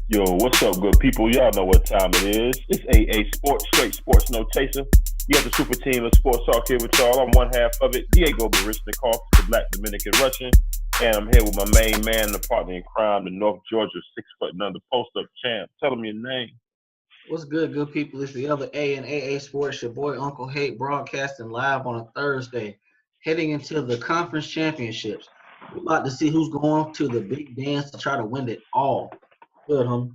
Yo, what's up, good people? Y'all know what time it is. It's AA Sports, straight sports, no chaser. You have the super team of sports talk here with y'all. I'm one half of it, Diego Barishnikov, the Black Dominican Russian. And I'm here with my main man, the partner in crime, the North Georgia 6 foot and under post-up champ. Tell him your name. What's good people? It's the other A and AA Sports, your boy Uncle Hate, broadcasting live on a Thursday, heading into the conference championships. We're about to see who's going to the big dance to try to win it all. Good, homie.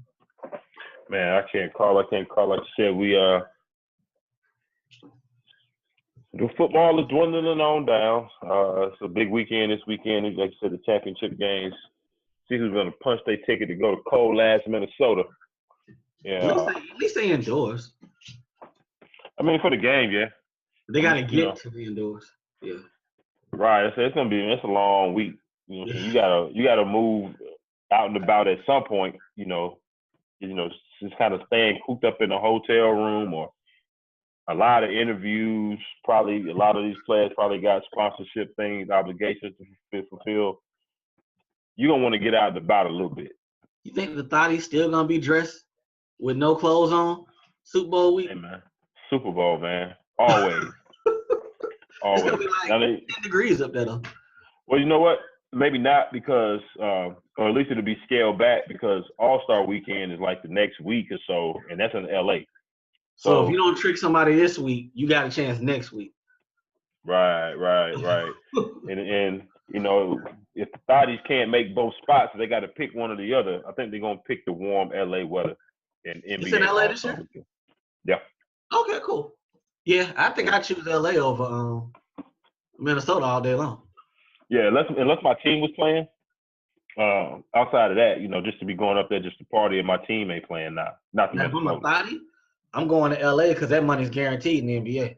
Man, I can't call. Like I said, the football is dwindling on down. It's a big weekend this weekend. Like I said, the championship games. See who's going to punch their ticket to go to cold ass Minnesota. Yeah. At least they indoors. I mean, for the game, yeah. They got to get to the indoors. Yeah. Right. It's a long week. You know, you gotta move out and about at some point. Just kind of staying cooped up in a hotel room or a lot of interviews. Probably a lot of these players probably got sponsorship things, obligations to fulfill. You're gonna want to get out and about a little bit. You think the Thotty's still gonna be dressed with no clothes on Super Bowl week? Hey man, Super Bowl, man, always. Always. It's gonna be like 10 degrees up there though. Well, you know what? Maybe not because, or at least it'll be scaled back because All-Star Weekend is like the next week or so, and that's in LA. So if you don't trick somebody this week, you got a chance next week. Right. and you know, if the Thotties can't make both spots, they got to pick one or the other. I think they're gonna pick the warm LA weather and NBA. It's in LA this year? Yeah. Okay, cool. Yeah, I think I choose LA over Minnesota all day long. Yeah, unless my team was playing. Outside of that, just to be going up there just to party, and my team ain't playing now. Not the Minnesota. Thotty, I'm going to LA because that money's guaranteed in the NBA.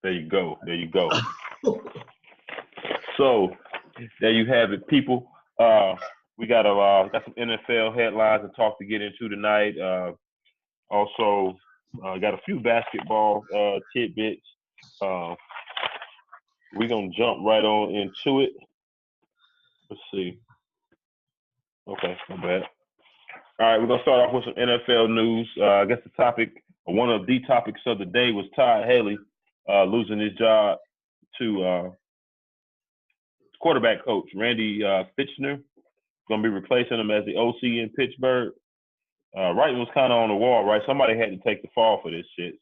There you go. So there you have it, people. We got some NFL headlines to talk to get into tonight. Also, got a few basketball tidbits. We're gonna jump right on into it. Let's see. Okay, not bad. All right, we're gonna start off with some NFL news. I guess the topic, or one of the topics of the day, was Todd Haley losing his job to quarterback coach Randy Fitchner. Gonna be replacing him as the OC in Pittsburgh. Writing was kind of on the wall, right? Somebody had to take the fall for this shit.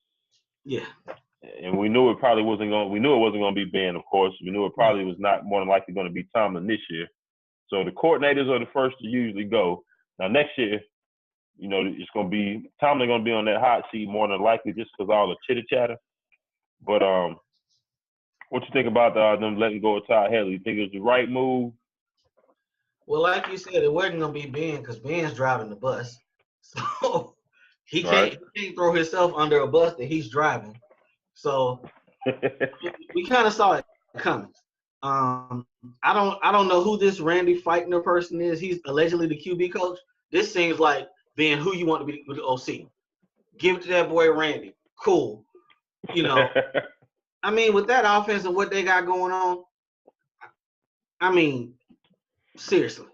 Yeah. And we knew it probably wasn't going. We knew it wasn't going to be Ben, of course. We knew it probably was not more than likely going to be Tomlin this year. So the coordinators are the first to usually go. Now next year, it's going to be Tomlin going to be on that hot seat more than likely just because all the chitter chatter. But what you think about them letting go of Todd Haley? You think it was the right move? Well, like you said, it wasn't going to be Ben because Ben's driving the bus, so he can't throw himself under a bus that he's driving. So we kind of saw it coming. I don't know who this Randy Fitchner person is. He's allegedly the QB coach. This seems like being who you want to be with the OC. Give it to that boy Randy. Cool. I mean, with that offense and what they got going on, I mean, seriously.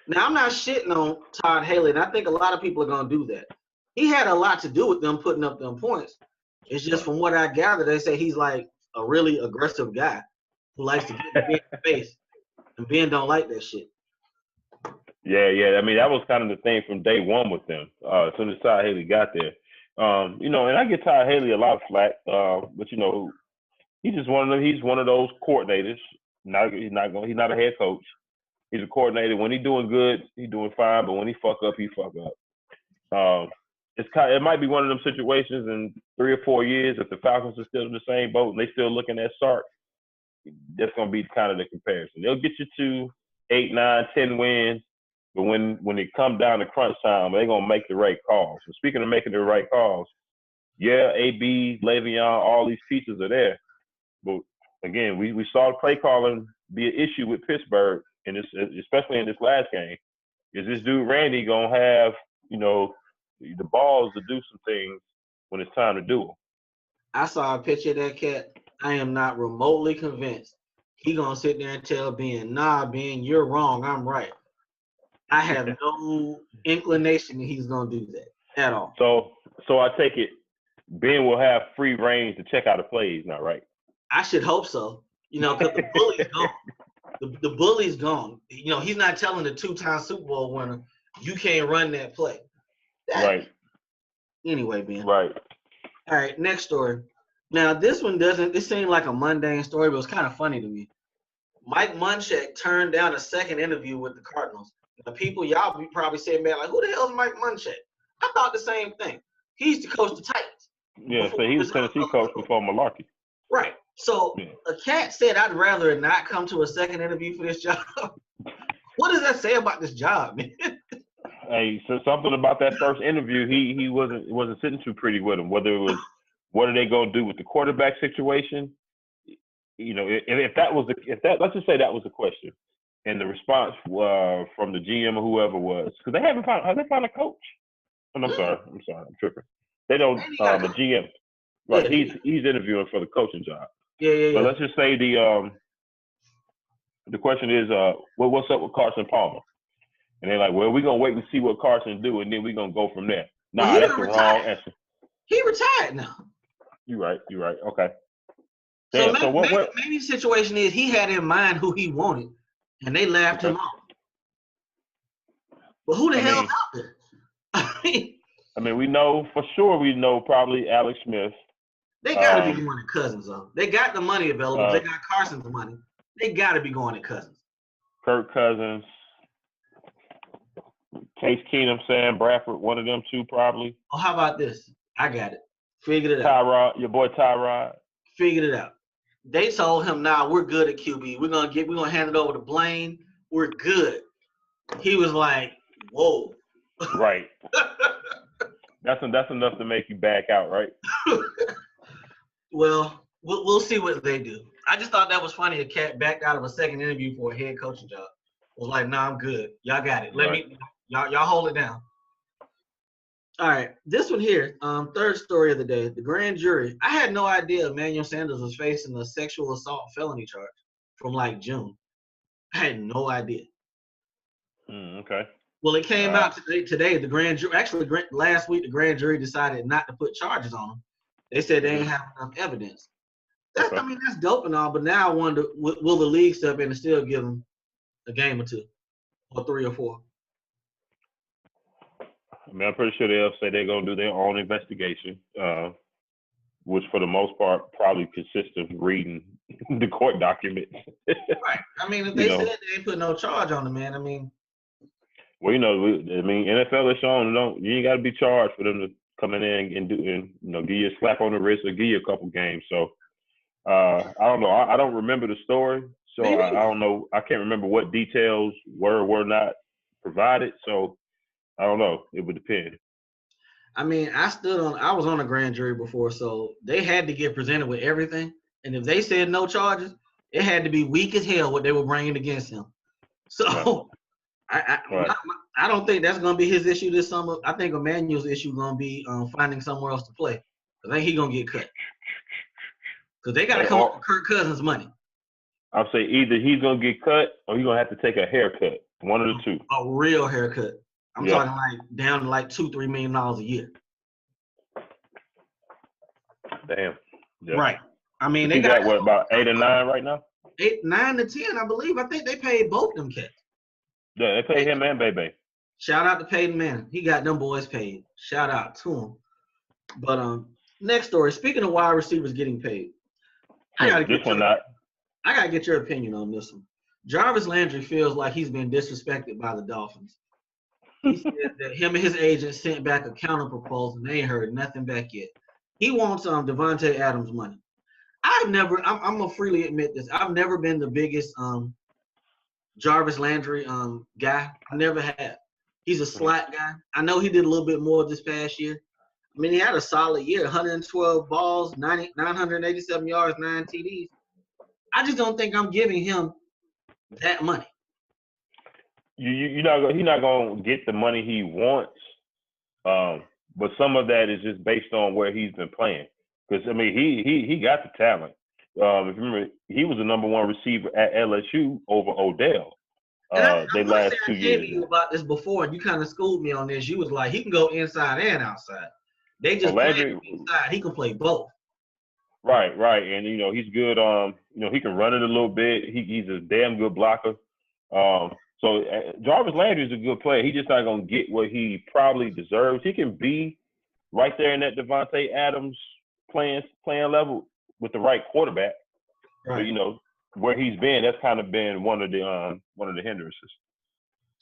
Now, I'm not shitting on Todd Haley, and I think a lot of people are going to do that. He had a lot to do with them putting up them points. It's just from what I gather, they say he's like a really aggressive guy who likes to get Ben in the face, and Ben don't like that shit. Yeah. I mean, that was kind of the thing from day one with them. As soon as Todd Haley got there, and I get Todd Haley a lot of flack, but he's just one of them. He's one of those coordinators. He's not a head coach. He's a coordinator. When he's doing good, he's doing fine. But when he fuck up, he fuck up. it might be one of them situations in 3 or 4 years if the Falcons are still in the same boat and they still looking at Sark. That's gonna be kind of the comparison. They'll get you to 8, 9, 10 wins, but when it come down to crunch time, they're gonna make the right calls. So speaking of making the right calls, yeah, AB, Le'Veon, all these pieces are there, but again, we saw the play calling be an issue with Pittsburgh, and especially in this last game. Is this dude Randy gonna have the balls to do some things when it's time to do them? I saw a picture of that cat. I am not remotely convinced he gonna sit there and tell Ben, nah, Ben, you're wrong. I'm right. I have no inclination that he's gonna do that at all. So I take it Ben will have free reign to check out the plays now, right? I should hope so. Because the bully's gone. The bully's gone. He's not telling the 2-time Super Bowl winner, you can't run that play. Right. Anyway, Ben. Right. All right, next story. Now, this seemed like a mundane story, but it was kind of funny to me. Mike Munchak turned down a second interview with the Cardinals. The people, y'all be probably saying, man, like, who the hell is Mike Munchak? I thought the same thing. He used to coach the Titans. Yeah, so he was Tennessee coach before Malarkey. Right. So a cat said, I'd rather not come to a second interview for this job. What does that say about this job, man? Hey, so something about that first interview, he wasn't sitting too pretty with him. Whether it was what are they gonna do with the quarterback situation? If let's just say that was the question, and the response from the GM or whoever was, because they have they found a coach? I'm sorry, I'm tripping. They don't the GM, right? Yeah. He's interviewing for the coaching job. Yeah. But let's just say the question is, what's up with Carson Palmer? And they're like, well, we're gonna wait and see what Carson do, and then we're gonna go from there. Nah, that's the wrong answer. He retired now. You're right. Okay. Damn, so maybe the situation is he had in mind who he wanted, and they laughed him off. But who the hell's out there? I mean, we know for sure. We know probably Alex Smith. They got to be going to Cousins, though. They got the money available. They got Carson's money. They got to be going to Cousins. Kirk Cousins, Case Keenum, Sam Bradford, one of them two probably. Oh, how about this? I got it. Figured it out. Tyrod, your boy Tyrod. Figured it out. They told him, "Nah, we're good at QB. We're gonna hand it over to Blaine. We're good." He was like, "Whoa." Right. That's enough to make you back out, right? Well, we'll see what they do. I just thought that was funny. A cat backed out of a second interview for a head coaching job. Was like, "Nah, I'm good. Y'all got it. Y'all hold it down." All right, this one here, third story of the day, the grand jury. I had no idea Emmanuel Sanders was facing a sexual assault felony charge from like June. I had no idea. Okay. Well, it came out today. The grand jury, actually, last week, the grand jury decided not to put charges on him. They said they ain't have enough evidence. I mean, that's dope and all, but now I wonder, will the league step in and still give him a game or 2 or 3 or 4? I mean, I'm pretty sure they'll say they're going to do their own investigation, which for the most part probably consists of reading the court documents. Right. I mean, if they said they ain't put no charge on the man, I mean. Well, NFL is shown you ain't got to be charged for them to come in and give you a slap on the wrist or give you a couple games. So I don't know. I don't remember the story, so I don't know. I can't remember what details were or were not provided. So. I don't know. It would depend. I mean, I was on a grand jury before, so they had to get presented with everything. And if they said no charges, it had to be weak as hell what they were bringing against him. So I don't think that's going to be his issue this summer. I think Emmanuel's issue going to be finding somewhere else to play. I think he's going to get cut. Because they got to come up with Kirk Cousins' money. I'll say either he's going to get cut or he's going to have to take a haircut. One of the two. A real haircut. I'm talking like down to like $2-3 million a year. Damn. Yeah. Right. I mean, they got what, about 8 or 9 right now? 9 to 10, I believe. I think they paid both them cats. Yeah, they paid him and Bebe. Shout out to Peyton Manning. He got them boys paid. Shout out to him. But next story. Speaking of wide receivers getting paid, I gotta get your opinion on this one. Jarvis Landry feels like he's been disrespected by the Dolphins. He said that him and his agent sent back a counter proposal and they ain't heard nothing back yet. He wants Devontae Adams money. I'm gonna freely admit this. I've never been the biggest Jarvis Landry guy. I never have. He's a slot guy. I know he did a little bit more this past year. I mean, he had a solid year, 112 balls, 987 yards, 9 TDs. I just don't think I'm giving him that money. He's not gonna get the money he wants, but some of that is just based on where he's been playing. Because I mean, he got the talent. If you remember, he was the number one receiver at LSU over Odell. They last 2 years. I told you about this before, and you kind of schooled me on this. You was like, he can go inside and outside. They just play him inside. He can play both. Right, and he's good. He can run it a little bit. He's a damn good blocker. So Jarvis Landry is a good player. He's just not gonna get what he probably deserves. He can be right there in that Devontae Adams playing level with the right quarterback. Right. But where he's been, that's kind of been one of the hindrances.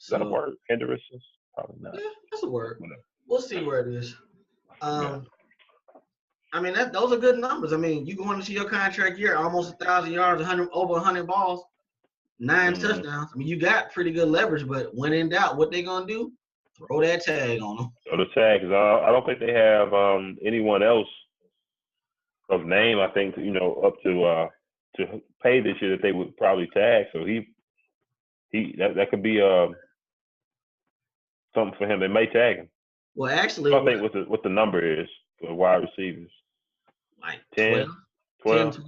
Is that a word? Hindrances? Probably not. Yeah, that's a word. Whatever. We'll see where it is. I mean, those are good numbers. I mean, you going into your contract year, almost 1,000 yards, over 100 balls, 9 touchdowns. I mean, you got pretty good leverage, but when in doubt, what they gonna do? Throw that tag on them. Throw the tag, because I don't think they have anyone else of name. I think up to pay this year that they would probably tag. So that could be something for him. They may tag him. Well, actually, I think what the number is for wide receivers. Like 10, 12. 10.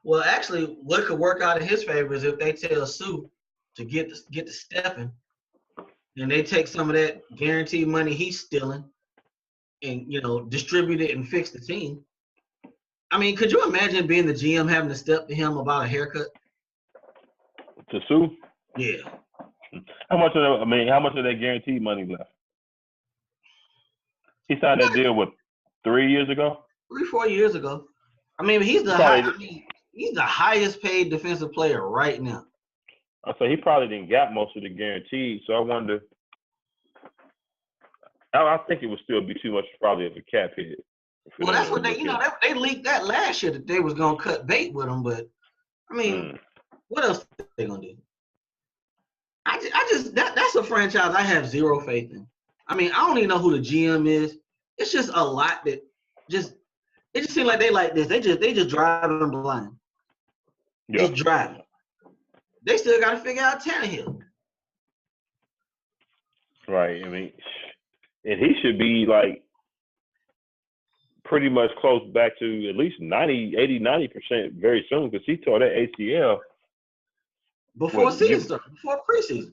Well, actually, what could work out in his favor is if they tell Sue to get to stepping, and they take some of that guaranteed money he's stealing, and distribute it and fix the team. I mean, could you imagine being the GM having to step to him about a haircut? To Sue? Yeah. How much of that guaranteed money left? He signed that deal 3 years ago? 3-4 years ago. I mean, he's the highest paid defensive player right now. So he probably didn't get most of the guaranteed. So I wonder. I think it would still be too much probably of a cap hit. Well, that's what they leaked that last year that they was gonna cut bait with him, but I mean, what else are they gonna do? That's a franchise I have zero faith in. I mean, I don't even know who the GM is. It's just a lot that it just seems like they like this. They just driving blind. Yeah. Just driving. They still got to figure out Tannehill. Right. I mean, and he should be like pretty much close back to at least 90% very soon, because he tore that ACL before preseason.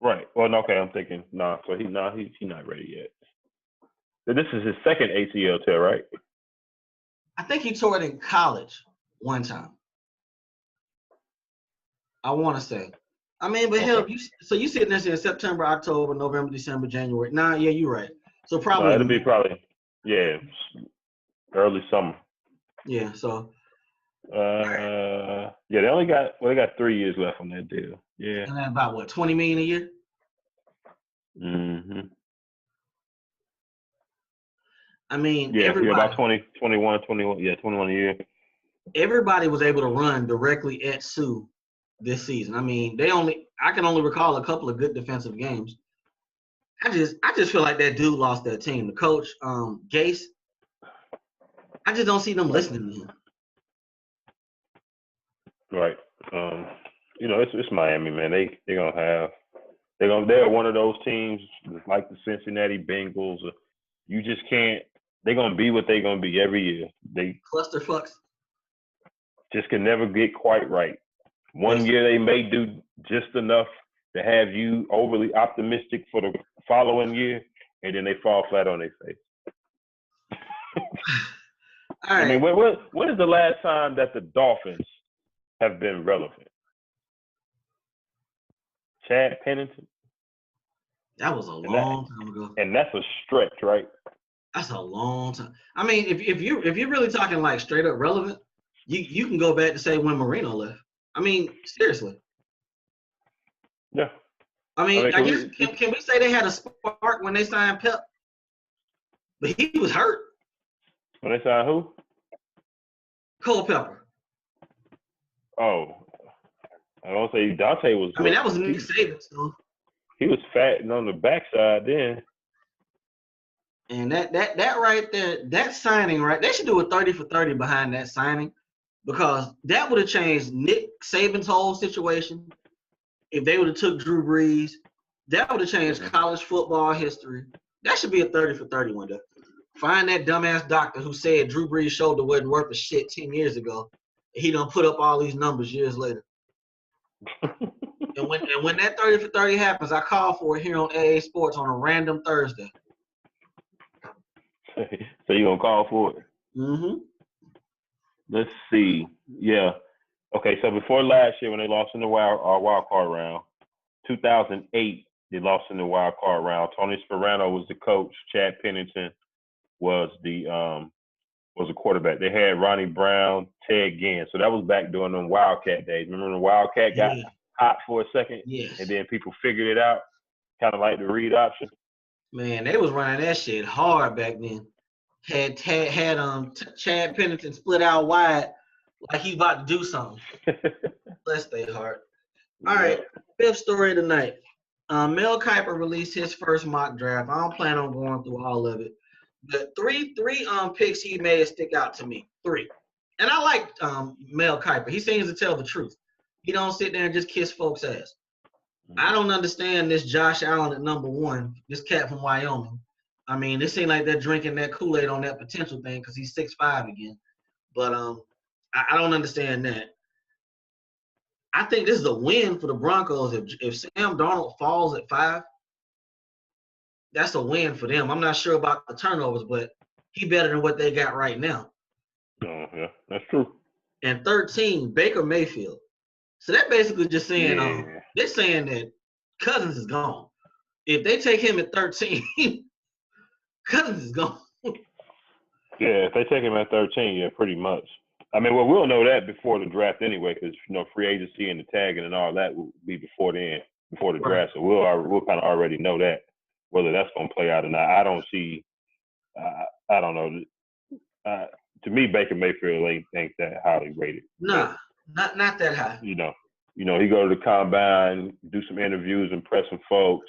Right. Well, no, okay, I'm thinking, so he's not ready yet. This is his second ACL tear, right? I think he tore it in college one time. I want to say. I mean, but hell, you sitting there saying September, October, November, December, January. Yeah, you're right. So probably it'll be early summer. Yeah. So. They only got 3 years left on that deal. Yeah. And then about what, $20 million a year? Mm-hmm. I mean, about 21 a year. Everybody was able to run directly at Sue this season. I mean, I can only recall a couple of good defensive games. I just feel like that dude lost that team. The coach, Gase, I just don't see them listening to him. Right. It's Miami, man. They're one of those teams like the Cincinnati Bengals. You just can't. They're gonna be what they're gonna be every year. They clusterfucks. Just can never get quite right. One year they may do just enough to have you overly optimistic for the following year, and then they fall flat on their face. All right. I mean, when is the last time that the Dolphins have been relevant? Chad Pennington? That was a long time ago. And that's a stretch, right? That's a long time. I mean, if you're really talking like straight up relevant, you can go back to say when Marino left. I mean, seriously. Yeah. I mean, I guess can we say they had a spark when they signed Pep? But he was hurt. When they signed who? Culpepper. Oh, I don't say Dante was. I mean, that was Nick Saban, so. He was fat and on the backside then. And that right there, that signing, right? They should do a 30 for 30 behind that signing, because that would have changed Nick Saban's whole situation. If they would have took Drew Brees, that would have changed college football history. That should be a 30 for 30 window. Find that dumbass doctor who said Drew Brees' shoulder wasn't worth a shit 10 years ago. And he done put up all these numbers years later. and when that 30 for 30 happens, I call for it here on AA Sports on a random Thursday. So you gonna call for it? Mm-hmm. Let's see. Yeah. Okay. So before last year, when they lost in the wild card round, 2008, they lost in the wild card round. Tony Sperano was the coach. Chad Pennington was the quarterback. They had Ronnie Brown, Ted Ginn. So that was back during them Wildcat days. Remember when the Wildcat got hot for a second? Yes. And then people figured it out, kind of like the read option. Man, they was running that shit hard back then. Had Chad Pennington split out wide like he about to do something. Bless their heart. All right, fifth story tonight. Mel Kiper released his first mock draft. I don't plan on going through all of it. The three picks he made stick out to me. 3. And I like Mel Kiper. He seems to tell the truth. He don't sit there and just kiss folks' ass. I don't understand this Josh Allen at number 1, this cat from Wyoming. I mean, it seems like they're drinking that Kool-Aid on that potential thing because he's 6'5" again. But I don't understand that. I think this is a win for the Broncos. If Sam Darnold falls at 5, that's a win for them. I'm not sure about the turnovers, but he better than what they got right now. Oh, yeah, that's true. And 13, Baker Mayfield. So that basically just saying they're saying that Cousins is gone. If they take him at 13, Cousins is gone. Yeah, if they take him at 13, yeah, pretty much. I mean, well, we'll know that before the draft anyway, because free agency and the tagging and all that will be before the draft. So we'll kind of already know that, whether that's going to play out or not. I don't see. I don't know. To me, Baker Mayfield ain't that highly rated. Nah, not that high. He go to the combine, do some interviews, impress some folks,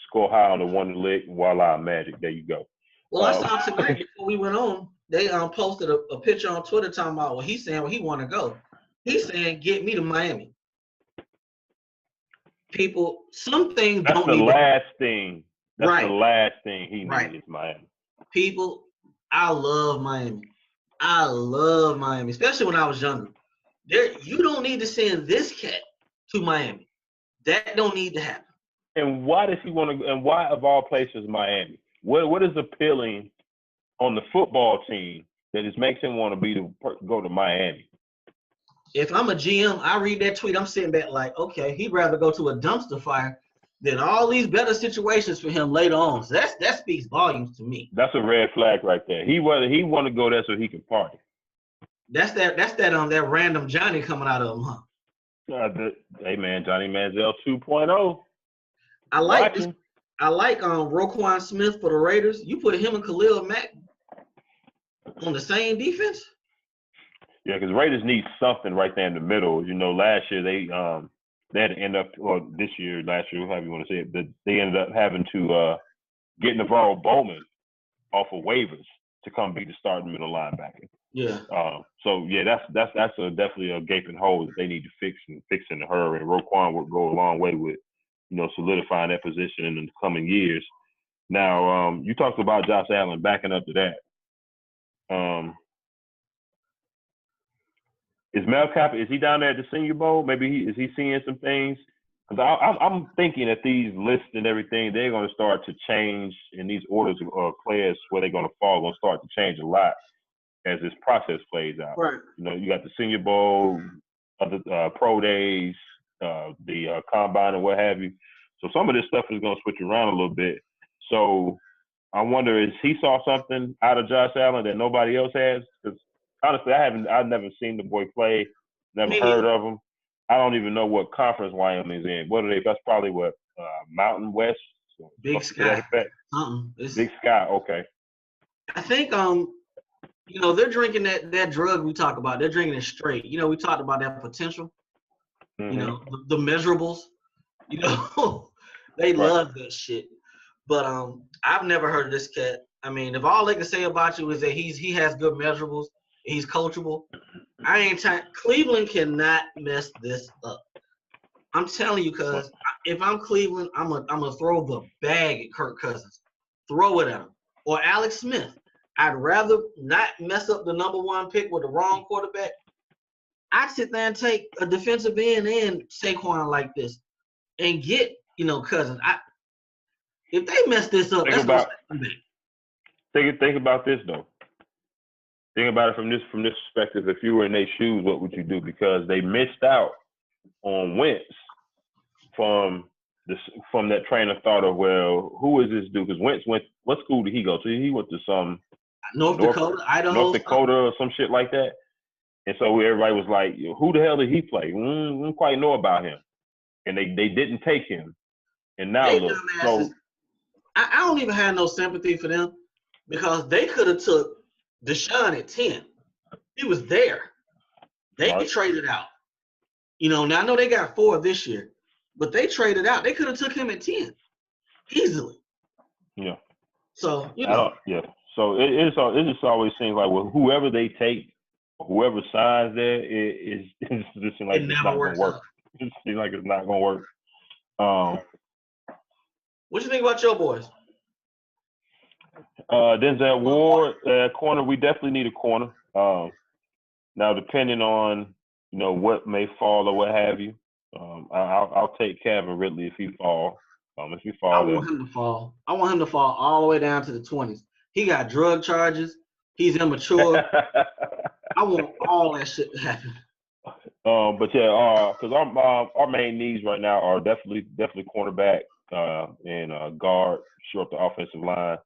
score high on the one lick, voila, magic. There you go. Well, I saw tonight before we went on, they posted a picture on Twitter talking about he's saying where he want to go. He's saying, get me to Miami. People, some things That's don't the need last thing. That's right. the last thing he right. needs is Miami. People, I love Miami. I love Miami, especially when I was younger. You don't need to send this cat to Miami. That don't need to happen. And why does he want to? And why, of all places, Miami? What is appealing on the football team that just makes him want to go to Miami? If I'm a GM, I read that tweet. I'm sitting back like, okay, he'd rather go to a dumpster fire than all these better situations for him later on. So that speaks volumes to me. That's a red flag right there. He want to go there so he can party. That's that random Johnny coming out of him, huh? Hey man, Johnny Manziel 2.0. I like this. I like Roquan Smith for the Raiders. You put him and Khalil Mack on the same defense. Yeah, because Raiders need something right there in the middle. Last year they had to end up, or this year, last year, however you want to say it, but they ended up having to get Navarro Bowman off of waivers to come be the starting middle linebacker. Yeah. So yeah, that's definitely a gaping hole that they need to fix in a hurry. And Roquan would go a long way with, solidifying that position in the coming years. Now, you talked about Josh Allen backing up to that. Is Mel Kiper, is he down there at the Senior Bowl? Maybe is he seeing some things? Because I'm thinking that these lists and everything, they're going to start to change, and these orders of players where they're going to fall going to start to change a lot as this process plays out. Right. You got the Senior Bowl, other pro days, the combine and what have you. So some of this stuff is going to switch around a little bit. So I wonder, is he saw something out of Josh Allen that nobody else has? Because honestly, I've never seen the boy play, never heard of him. I don't even know what conference Wyoming's in. What are they? That's probably what, Mountain West. Big Sky. Something. Big Sky. Okay. I think they're drinking that drug we talk about. They're drinking it straight. We talked about that potential. Mm-hmm. The measurables. They love that shit. But I've never heard of this cat. I mean, if all they can say about you is that he has good measurables, he's coachable, I ain't trying. Cleveland cannot mess this up. I'm telling you, cause if I'm Cleveland, I'm gonna throw the bag at Kirk Cousins, throw it at him, or Alex Smith. I'd rather not mess up the number 1 pick with the wrong quarterback. I'd sit there and take a defensive end and Saquon like this, and get Cousins. If they mess this up, that's gonna set them back. Think about this though. Think about it from this perspective. If you were in their shoes, what would you do? Because they missed out on Wentz from that train of thought of, well, who is this dude? Because Wentz what school did he go to? He went to some North Dakota, Idaho, North Dakota or some shit like that. And so everybody was like, who the hell did he play? We don't quite know about him. And they didn't take him. And now look, so I don't even have no sympathy for them, because they could have took Deshaun at 10. He was there. They traded out. Now I know they got 4 this year, but they traded out. They could have took him at 10 easily. Yeah. So yeah. So it just always seems like, well, whoever they take, whoever signs there, it just seems like it's not gonna work. It seems like it's not gonna work. What you think about your boys? Denzel Ward, corner. We definitely need a corner. Now, depending on what may fall or what have you, I'll take Calvin Ridley if he fall. If he fall, I want him to fall. I want him to fall all the way down to the 20s. He got drug charges. He's immature. I want all that shit to happen. But yeah, because our main needs right now are definitely cornerback and guard, shore up the offensive line.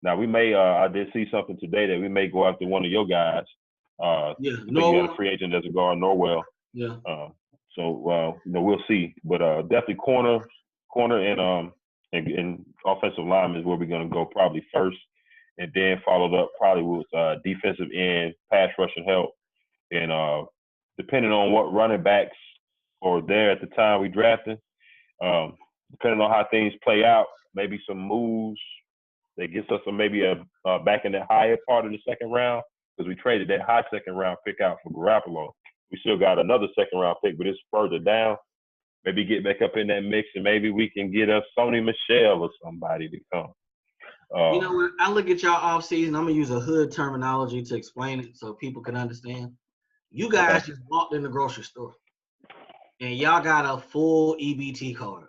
Now we may, I did see something today that we may go after one of your guys. Norwell. You got a free agent as a guard, Norwell. Yeah. So we'll see, but definitely corner and offensive lineman is where we're gonna go probably first, and then followed up probably with defensive end, pass rushing help, and depending on what running backs are there at the time we drafted, depending on how things play out, maybe some moves that gets us maybe back in the higher part of the second round, because we traded that high second round pick out for Garoppolo. We still got another second round pick, but it's further down. Maybe get back up in that mix, and maybe we can get us Sony Michel or somebody to come. You know what? I look at y'all off season. I'm gonna use a hood terminology to explain it so people can understand. You guys just walked in the grocery store, and y'all got a full EBT card.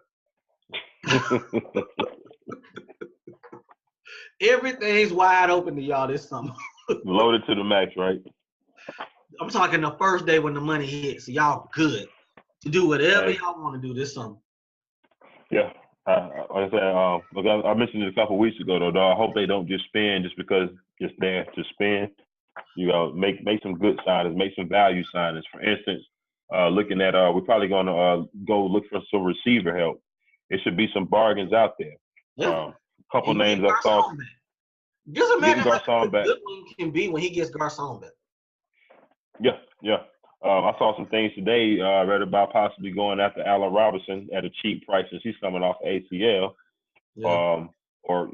Everything's wide open to y'all this summer. Loaded to the max, right? I'm talking the first day when the money hits. So y'all good to do whatever y'all want to do this summer. Yeah. Like I said, look, I mentioned it a couple of weeks ago, though. I hope they don't just spend just because it's there to spend. Make some good signings, make some value signings. For instance, looking at, we're probably going to go look for some receiver help. There should be some bargains out there. Yeah. Couple names I saw. Just imagine how good one can be when he gets Garcon back. Yeah. I saw some things today. I read about possibly going after Allen Robinson at a cheap price since he's coming off ACL. Yeah. For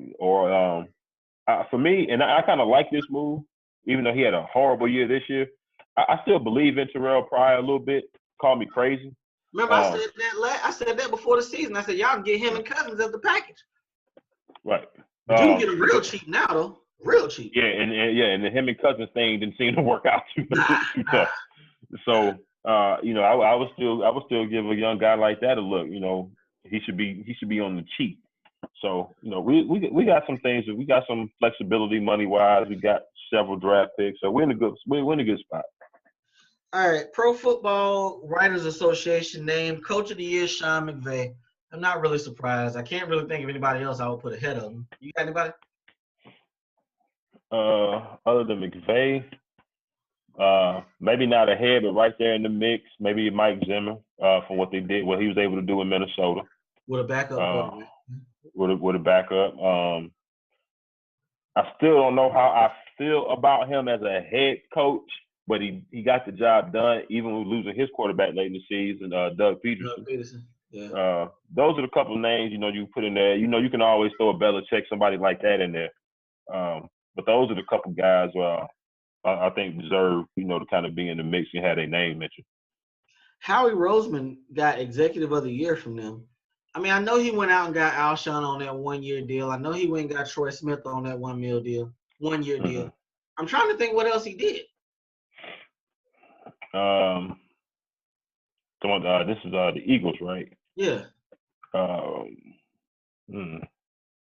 me, and I kind of like this move, even though he had a horrible year this year. I still believe in Terrell Pryor a little bit. Call me crazy. Remember, I said that before the season. I said y'all can get him and Cousins as the package. Right. But you can get him real cheap now, though. Real cheap. Yeah, and the him and Cousins thing didn't seem to work out too tough. So, I would still give a young guy like that a look. He should be on the cheap. So, we got some things. We got some flexibility money wise. We got several draft picks, so we're in a good spot. All right, Pro Football Writers Association named Coach of the Year Sean McVay. I'm not really surprised. I can't really think of anybody else I would put ahead of him. You got anybody? Other than McVay, maybe not ahead, but right there in the mix. Maybe Mike Zimmer from what he was able to do in Minnesota. with a backup quarterback. With a backup. I still don't know how I feel about him as a head coach, but he got the job done, even with losing his quarterback late in the season, Doug Peterson. Doug Peterson. Yeah. Those are the couple of names, you put in there. You can always throw a Belichick, somebody like that in there. But those are the couple guys I think deserve, to kind of be in the mix and have their name mentioned. Howie Roseman got Executive of the Year from them. I mean, I know he went out and got Alshon on that 1-year deal. I know he went and got Troy Smith on that 1-year deal. I'm trying to think what else he did. This is the Eagles, right? Yeah.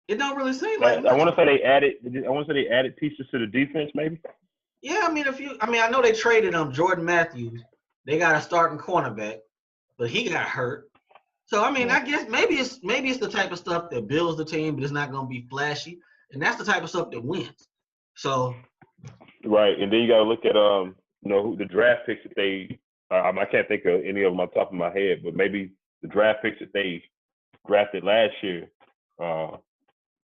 It don't really seem like I want to say they added pieces to the defense, maybe. Yeah, I know they traded Jordan Matthews. They got a starting cornerback, but he got hurt. So I guess maybe it's the type of stuff that builds the team, but it's not going to be flashy, and that's the type of stuff that wins. So. Right, and then you got to look at the draft picks that they. I can't think of any of them on top of my head, but maybe the draft picks that they drafted last year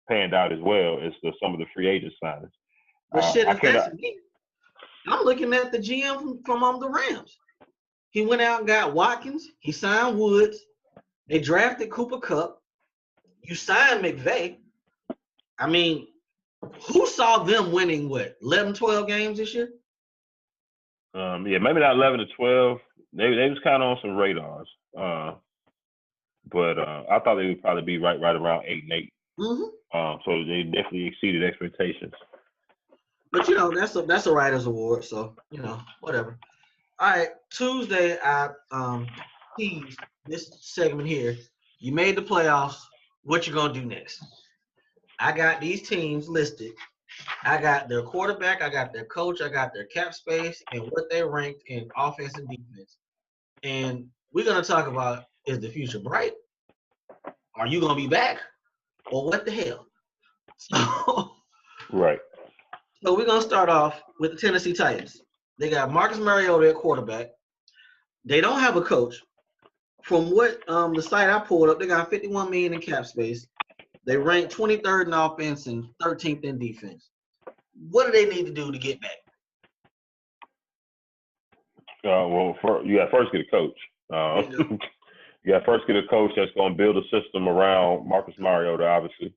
panned out as well as some of the free agent signings. But if that's me, I'm looking at the GM from the Rams. He went out and got Watkins. He signed Woods. They drafted Cooper Kupp. You signed McVay. I mean, who saw them winning, 11, 12 games this year? Maybe not 11 to 12. They was kind of on some radars. But I thought they would probably be right around 8 and 8. Mm-hmm. So they definitely exceeded expectations. But that's a writer's award, so whatever. All right, Tuesday I teased this segment here. You made the playoffs. What you gonna do next? I got these teams listed. I got their quarterback, I got their coach, I got their cap space, and what they ranked in offense and defense. And we're gonna talk about, is the future bright? Are you gonna be back? Or what the hell? So, right. So we're gonna start off with the Tennessee Titans. They got Marcus Mariota at quarterback. They don't have a coach. From what the site I pulled up, they got $51 million in cap space. They rank 23rd in offense and 13th in defense. What do they need to do to get back? You got to first get a coach. You got to first get a coach that's going to build a system around Marcus Mariota, obviously,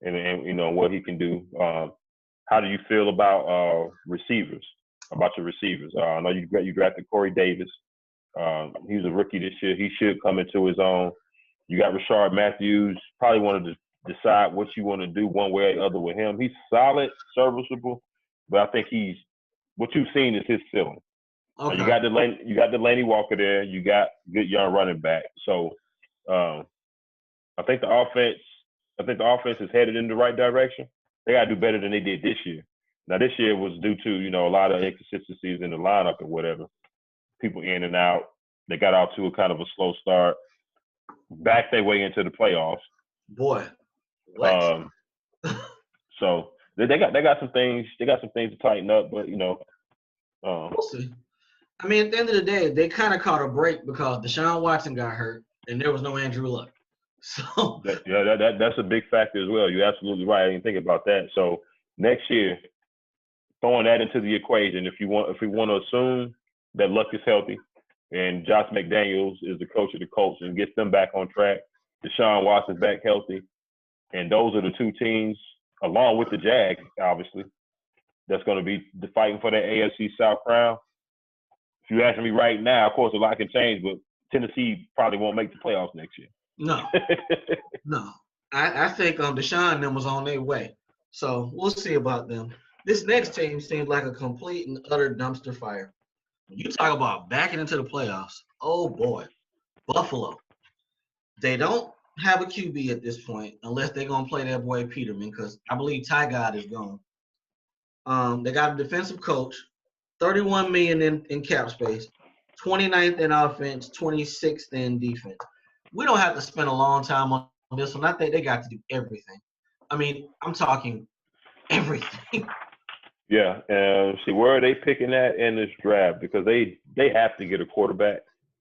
and what he can do. How do you feel about receivers? About your receivers? I know you drafted Corey Davis. He was a rookie this year. He should come into his own. You got Rashard Matthews. Probably wanted to decide what you want to do one way or the other with him. He's solid, serviceable, but I think what you've seen is his ceiling. Okay. You got Delaney Walker there. You got good young running back. So I think the offense is headed in the right direction. They got to do better than they did this year. Now this year was due to a lot of inconsistencies in the lineup and whatever. People in and out. They got out to a kind of a slow start. Back their way into the playoffs. Boy, what? So they got some things. They got some things to tighten up, but we'll see. I mean, at the end of the day, they kind of caught a break because Deshaun Watson got hurt and there was no Andrew Luck. So that's a big factor as well. You're absolutely right. I didn't think about that. So next year, throwing that into the equation, if we want to assume that Luck is healthy and Josh McDaniels is the coach of the Colts and gets them back on track, Deshaun Watson's back healthy, and those are the two teams, along with the Jags, obviously, that's going to be fighting for the AFC South crown. If you ask me right now, of course, a lot can change, but Tennessee probably won't make the playoffs next year. No. No. I think Deshaun and them was on their way. So we'll see about them. This next team seems like a complete and utter dumpster fire. When you talk about backing into the playoffs, oh boy, Buffalo. They don't have a QB at this point unless they're going to play that boy Peterman because I believe Ty God is gone. They got a defensive coach, $31 million in cap space, 29th in offense, 26th in defense. We don't have to spend a long time on this one. I think they got to do everything. I mean, I'm talking everything. Yeah, see, where are they picking at in this draft? Because they have to get a quarterback.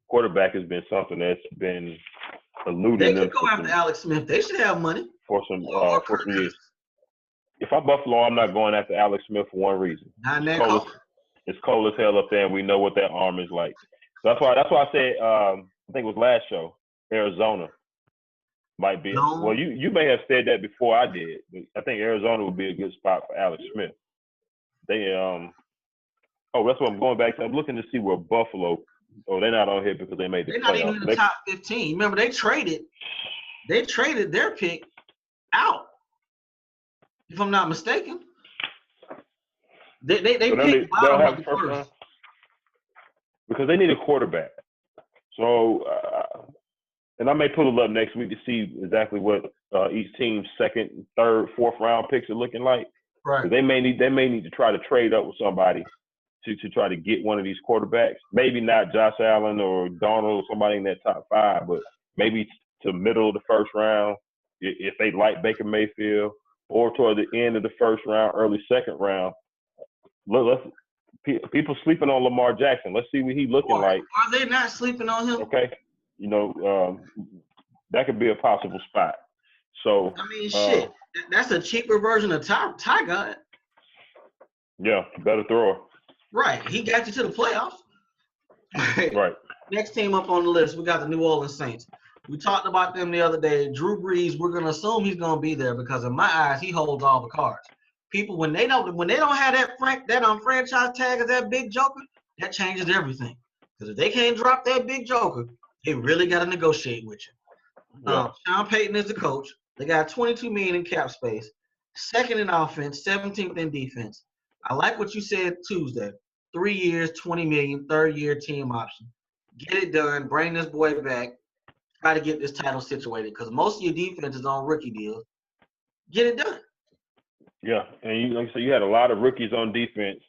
Quarterback has been something that's been eluding They them could go after Alex Smith. They should have money. For some years. If I'm Buffalo, I'm not going after Alex Smith for one reason. It's cold as hell up there, and we know what that arm is like. So that's why I said, I think it was last show, Arizona might be. No. Well, you may have said that before I did. I think Arizona would be a good spot for Alex Smith. They that's what I'm going back to. I'm looking to see where Buffalo. Oh, they're not on here because they made the playoffs. They're not even in the top 15. Remember, they traded their pick out, if I'm not mistaken. They picked bottom of the first. Because they need a quarterback. So, and I may pull it up next week to see exactly what each team's second, third, fourth round picks are looking like. Right. They may need to try to trade up with somebody to try to get one of these quarterbacks. Maybe not Josh Allen or Donald or somebody in that top 5, but maybe to middle of the first round if they like Baker Mayfield, or toward the end of the first round, early second round. Look, people sleeping on Lamar Jackson. Let's see what he's looking like. Are they not sleeping on him? Okay, that could be a possible spot. So I mean, shit, that's a cheaper version of Ty God. Yeah, better thrower. Right, he got you to the playoffs. Right. Next team up on the list, we got the New Orleans Saints. We talked about them the other day. Drew Brees, we're gonna assume he's gonna be there because in my eyes, he holds all the cards. People, when they don't have that franchise tag as that big joker, that changes everything. Because if they can't drop that big joker, they really got to negotiate with you. Yeah. Sean Payton is the coach. They got $22 million in cap space, second in offense, 17th in defense. I like what you said Tuesday. 3 years, $20 million, third year team option. Get it done. Bring this boy back. Try to get this title situated because most of your defense is on rookie deals. Get it done. Yeah, and you had a lot of rookies on defense,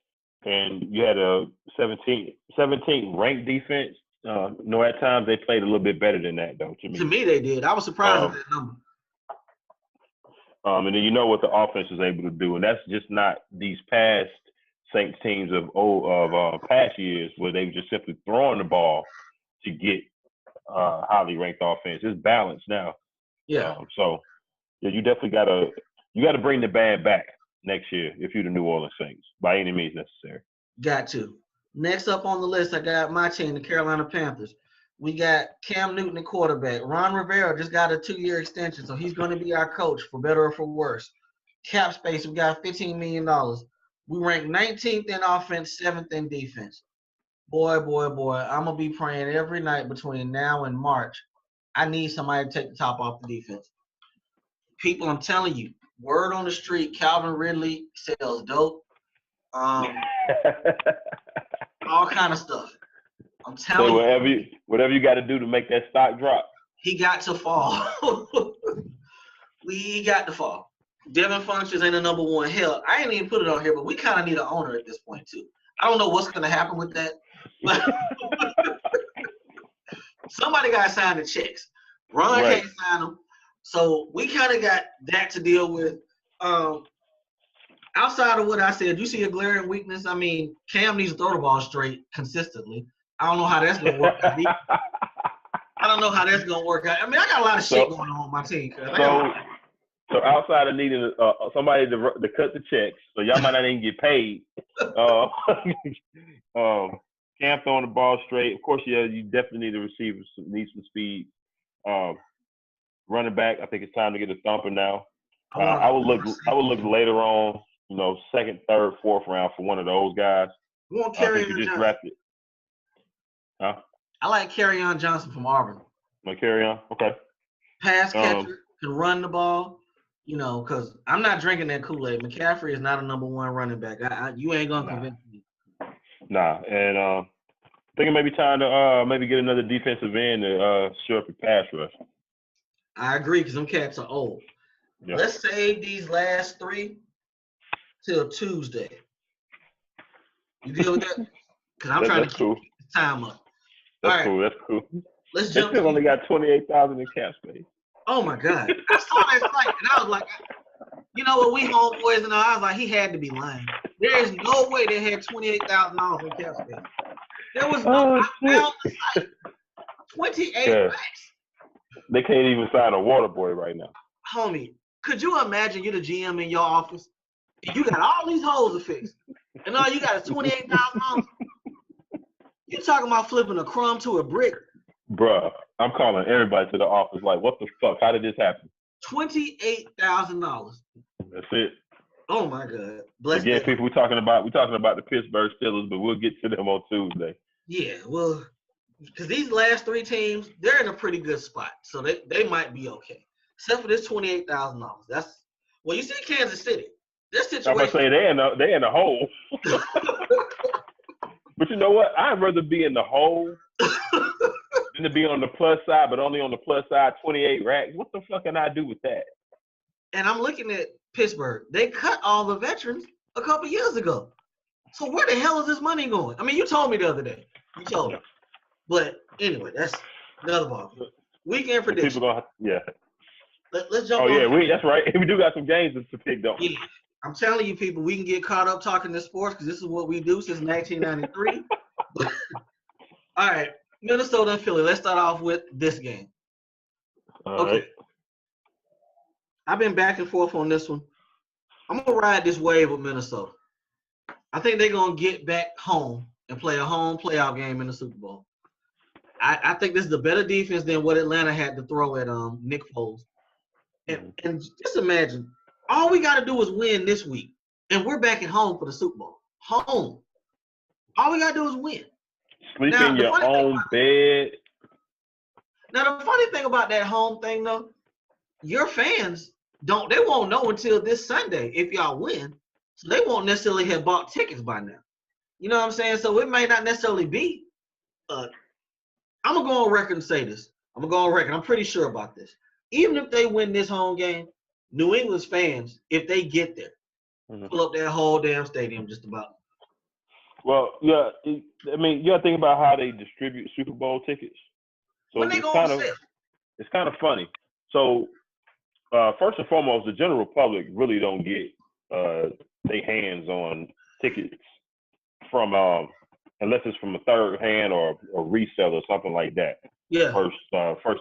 and you had a 17th ranked defense. At times they played a little bit better than that, though. To me, they did. I was surprised at that number. And then you know what the offense is able to do, and that's just not these past Saints teams of past years where they were just simply throwing the ball to get highly ranked offense. It's balanced now. Yeah. You definitely got to bring the band back next year if you're the New Orleans Saints by any means necessary. Got to. Next up on the list, I got my team, the Carolina Panthers. We got Cam Newton at quarterback. Ron Rivera just got a 2-year extension, so he's going to be our coach for better or for worse. Cap space, we got $15 million. We rank 19th in offense, 7th in defense. Boy, I'm going to be praying every night between now and March. I need somebody to take the top off the defense. People, I'm telling you, word on the street, Calvin Ridley sells dope. All kind of stuff. I'm telling you. Whatever you got to do to make that stock drop. He got to fall. We got to fall. Devin Funchess ain't the number one. Hell, I ain't even put it on here, but we kind of need an owner at this point, too. I don't know what's going to happen with that. Somebody got to sign the checks. Ron can't sign them. So we kind of got that to deal with. Outside of what I said, you see a glaring weakness. I mean, Cam needs to throw the ball straight consistently. I don't know how that's going to work out. I don't know how that's going to work out. I mean, I got a lot of shit going on my team. So outside of needing somebody to cut the checks, so y'all might not even get paid. Cam throwing the ball straight. Of course, you definitely need a receiver, need some speed. Running back, I think it's time to get a thumper now. I would look later on, second, third, fourth round for one of those guys. You want Kerryon Johnson? Drafted. Huh? I like Kerryon Johnson from Auburn. Like Kerryon? Okay. Pass catcher, can run the ball. Because I'm not drinking that Kool-Aid. McCaffrey is not a number one running back. You ain't gonna convince me. Nah, and I think it may be time to maybe get another defensive end to shore up your pass rush. I agree, because them cats are old. Yeah. Let's save these last 3 till Tuesday. You deal with that? Because I'm trying to keep the time up. That's cool. Let's jump. They still only got $28,000 in cap space. Oh my God! I saw that site and I was like, you know what? We homeboys and I was like, he had to be lying. There is no way they had $28,000 in cap space. There was no. I found the site. 28 bucks. They can't even sign a water boy right now. Homie, could you imagine you're the GM in your office and you got all these holes to fix, and all you got is $28,000? You talking about flipping a crumb to a brick? Bruh, I'm calling everybody to the office like, what the fuck? How did this happen? $28,000. That's it. Oh my God! Bless Again, them. people, we're talking about the Pittsburgh Steelers, but we'll get to them on Tuesday. Yeah, well, because these last three teams, they're in a pretty good spot, so they might be okay. Except for this $28,000. That's well, you see Kansas City. This situation. I'm gonna say they in the hole. But you know what? I'd rather be in the hole than to be on the plus side, but only on the plus side 28 racks. What the fuck can I do with that? And I'm looking at Pittsburgh. They cut all the veterans a couple years ago. So where the hell is this money going? I mean, you told me the other day. You told me. But anyway, that's another ball. Weekend prediction. Let's jump on. Oh, yeah, that's right. We do got some games to pick, don't we? Yeah. I'm telling you, people, we can get caught up talking to sports because this is what we do since 1993. All right, Minnesota and Philly. Let's start off with this game. All right. I've been back and forth on this one. I'm going to ride this wave with Minnesota. I think they're going to get back home and play a home playoff game in the Super Bowl. I think this is a better defense than what Atlanta had to throw at Nick Foles. And just imagine, all we got to do is win this week, and we're back at home for the Super Bowl. Home. All we got to do is win. Sleep in your own bed. Now, the funny thing about that home thing, though, your fans they won't know until this Sunday if y'all win. So they won't necessarily have bought tickets by now. You know what I'm saying? So it may not necessarily be. I'm going to go on record and say this. I'm pretty sure about this. Even if they win this home game, New England's fans, if they get there, fill up that whole damn stadium just about. Well, yeah, I mean, you got to think about how they distribute Super Bowl tickets. So when they go on sale. It's kind of funny. So, first and foremost, the general public really don't get their hands on tickets from unless it's from a third hand or a reseller or something like that. Yeah. First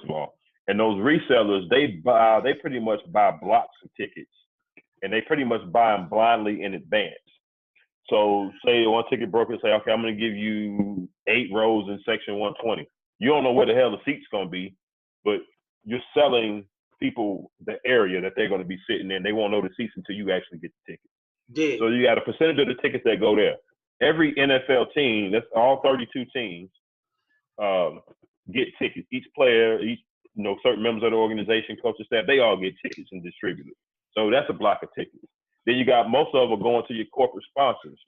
of all, and those resellers, they pretty much buy blocks of tickets, and they pretty much buy them blindly in advance. So say one ticket broker say, okay, I'm going to give you 8 rows in section 120. You don't know where the hell the seat's going to be, but you're selling people the area that they're going to be sitting in. They won't know the seats until you actually get the ticket. Yeah. So you got a percentage of the tickets that go there. Every NFL team, that's all 32 teams, get tickets. Each player, certain members of the organization, coaching staff, they all get tickets and distribute it. So that's a block of tickets. Then you got most of them going to your corporate sponsors.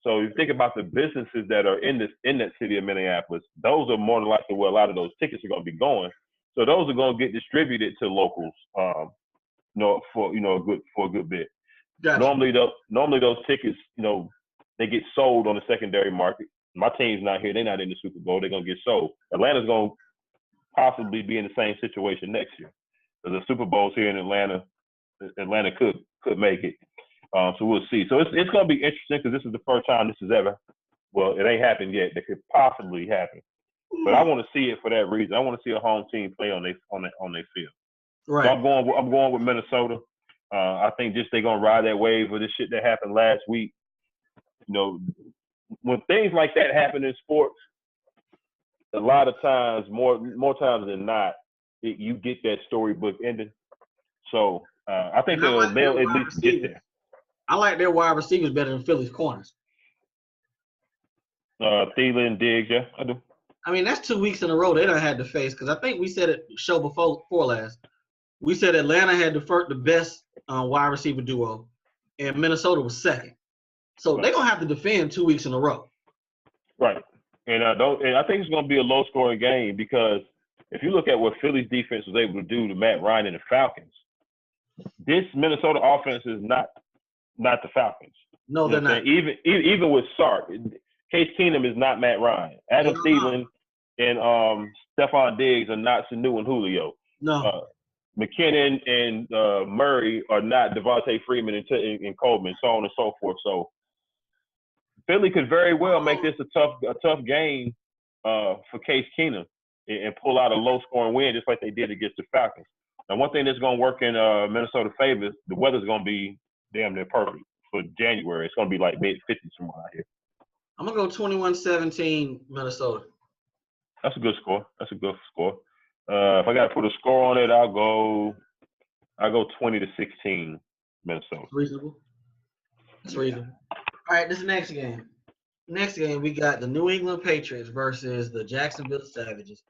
So you think about the businesses that are in that city of Minneapolis, those are more than likely where a lot of those tickets are going to be going. So those are going to get distributed to locals, for a good bit. Gotcha. Normally those tickets, they get sold on the secondary market. My team's not here; they're not in the Super Bowl. They're going to get sold. Atlanta's going to possibly be in the same situation next year. The Super Bowl's here in Atlanta. Atlanta could make it. So we'll see. So it's going to be interesting because this is the first time this has ever. Well, it ain't happened yet. That could possibly happen. But I want to see it for that reason. I want to see a home team play on their field. Right. So I'm going with Minnesota. I think just they're gonna ride that wave of this shit that happened last week. When things like that happen in sports, a lot of times, more times than not, you get that storybook ending. So I think they'll at least get there. I like their wide receivers better than Philly's corners. Thielen, Diggs, yeah, I do. I mean, that's 2 weeks in a row they done had to face, because I think we said it show before last. We said Atlanta had the best wide receiver duo, and Minnesota was second. So they're gonna have to defend 2 weeks in a row. Right, and I think it's gonna be a low-scoring game because if you look at what Philly's defense was able to do to Matt Ryan and the Falcons, this Minnesota offense is not the Falcons. No, they're not. Even with Sark, Case Keenum is not Matt Ryan. Adam Thielen and Stephon Diggs are not Sanu and Julio. No. McKinnon and Murray are not Devontae Freeman and Coleman, so on and so forth. So Philly could very well make this a tough game for Case Keenum. and pull out a low-scoring win just like they did against the Falcons. Now, one thing that's going to work in Minnesota favor, the weather's going to be damn near perfect for January. It's going to be like mid-50s somewhere out here. I'm going to go 21-17 Minnesota. That's a good score. If I got to put a score on it, I'll go 20-16 Minnesota. Reasonable. That's reasonable. All right, this next game. Next game, we got the New England Patriots versus the Jacksonville Savages.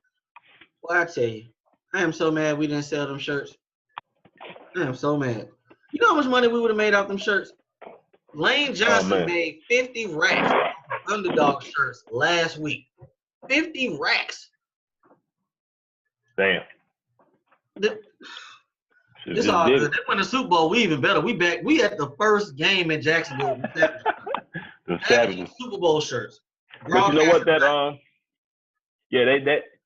Well, I tell you, I am so mad we didn't sell them shirts. I am so mad. You know how much money we would have made off them shirts? Lane Johnson made 50 racks off of underdog shirts last week. 50 racks. Damn. It's all good. They win the Super Bowl. We even better. We back. We at the first game in Jacksonville. The Savages. Super Bowl shirts. But you know what? That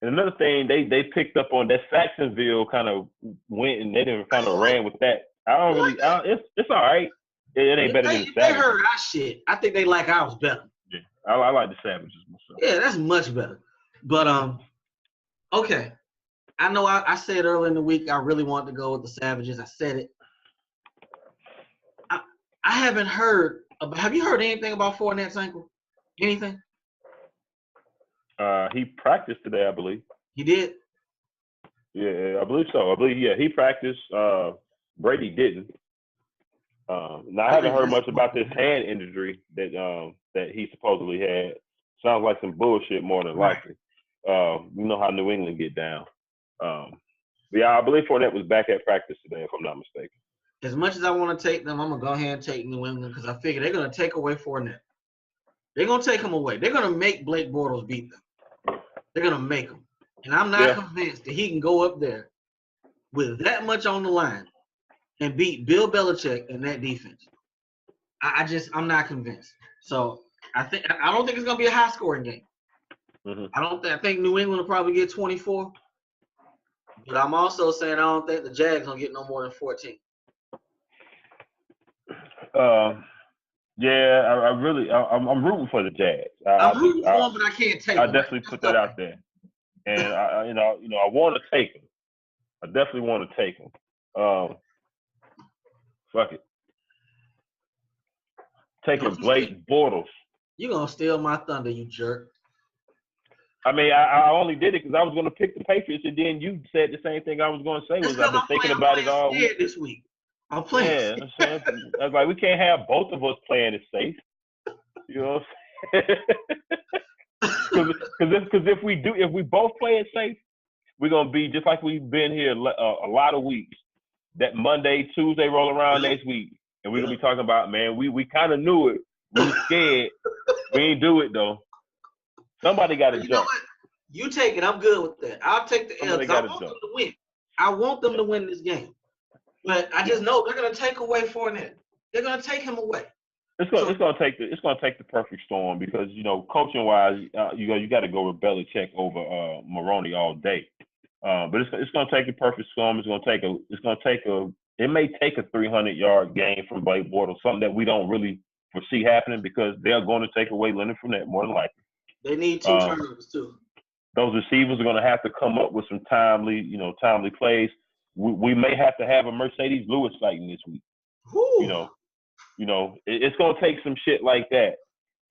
another thing they picked up on that Saxonville kind of went and they didn't kind of ran with that. It's all right. It ain't better than the Savages. They heard our shit. I think they like ours better. Yeah, I like the Savages myself. Yeah, that's much better. But okay. I know I said earlier in the week I really wanted to go with the Savages. I said it. I haven't heard. Have you heard anything about Fournette's ankle? Anything? He practiced today, I believe. He did? Yeah, I believe so. He practiced. Brady didn't. Now I haven't heard much about this hand injury that he supposedly had. Sounds like some bullshit more than likely. You know how New England get down. I believe Fournette was back at practice today, if I'm not mistaken. As much as I want to take them, I'm going to go ahead and take New England because I figure they're going to take away Fournette. They're going to take him away. They're going to make Blake Bortles beat them. They're going to make him. And I'm not convinced that he can go up there with that much on the line and beat Bill Belichick in that defense. I'm not convinced. So I don't think it's going to be a high-scoring game. Mm-hmm. I think New England will probably get 24. But I'm also saying I don't think the Jags gonna get no more than 14. I'm rooting for the Jags. I'm rooting for them, but I can't take them. I definitely put that out there, and I want to take them. I definitely want to take them. Fuck it, taking Blake Bortles. You gonna steal my thunder, you jerk. I mean, I only did it because I was going to pick the Patriots, and then you said the same thing I was going to say. I've been thinking about it all week. This week. I'm playing. Yeah, I was like, we can't have both of us playing it safe. You know what I'm saying? Because if we both play it safe, we're going to be just like we've been here a lot of weeks. That Monday, Tuesday roll around next week, and we're going to be talking about, man, we kind of knew it. We were scared. We ain't do it, though. Somebody got to jump. Know what? You take it. I'm good with that. I'll take the L. I want them to win. I want them to win this game. But I just know they're going to take away Fournette. They're going to take him away. It's going to take the perfect storm because coaching wise, you got to go with Belichick over Maroney all day. But it's going to take the perfect storm. It may take a 300-yard game from Blake Bortles, something that we don't really foresee happening because they're going to take away Leonard Fournette more than likely. They need 2 turnovers too. Those receivers are going to have to come up with some timely plays. We may have to have a Mercedes Lewis sighting this week. Ooh. It's going to take some shit like that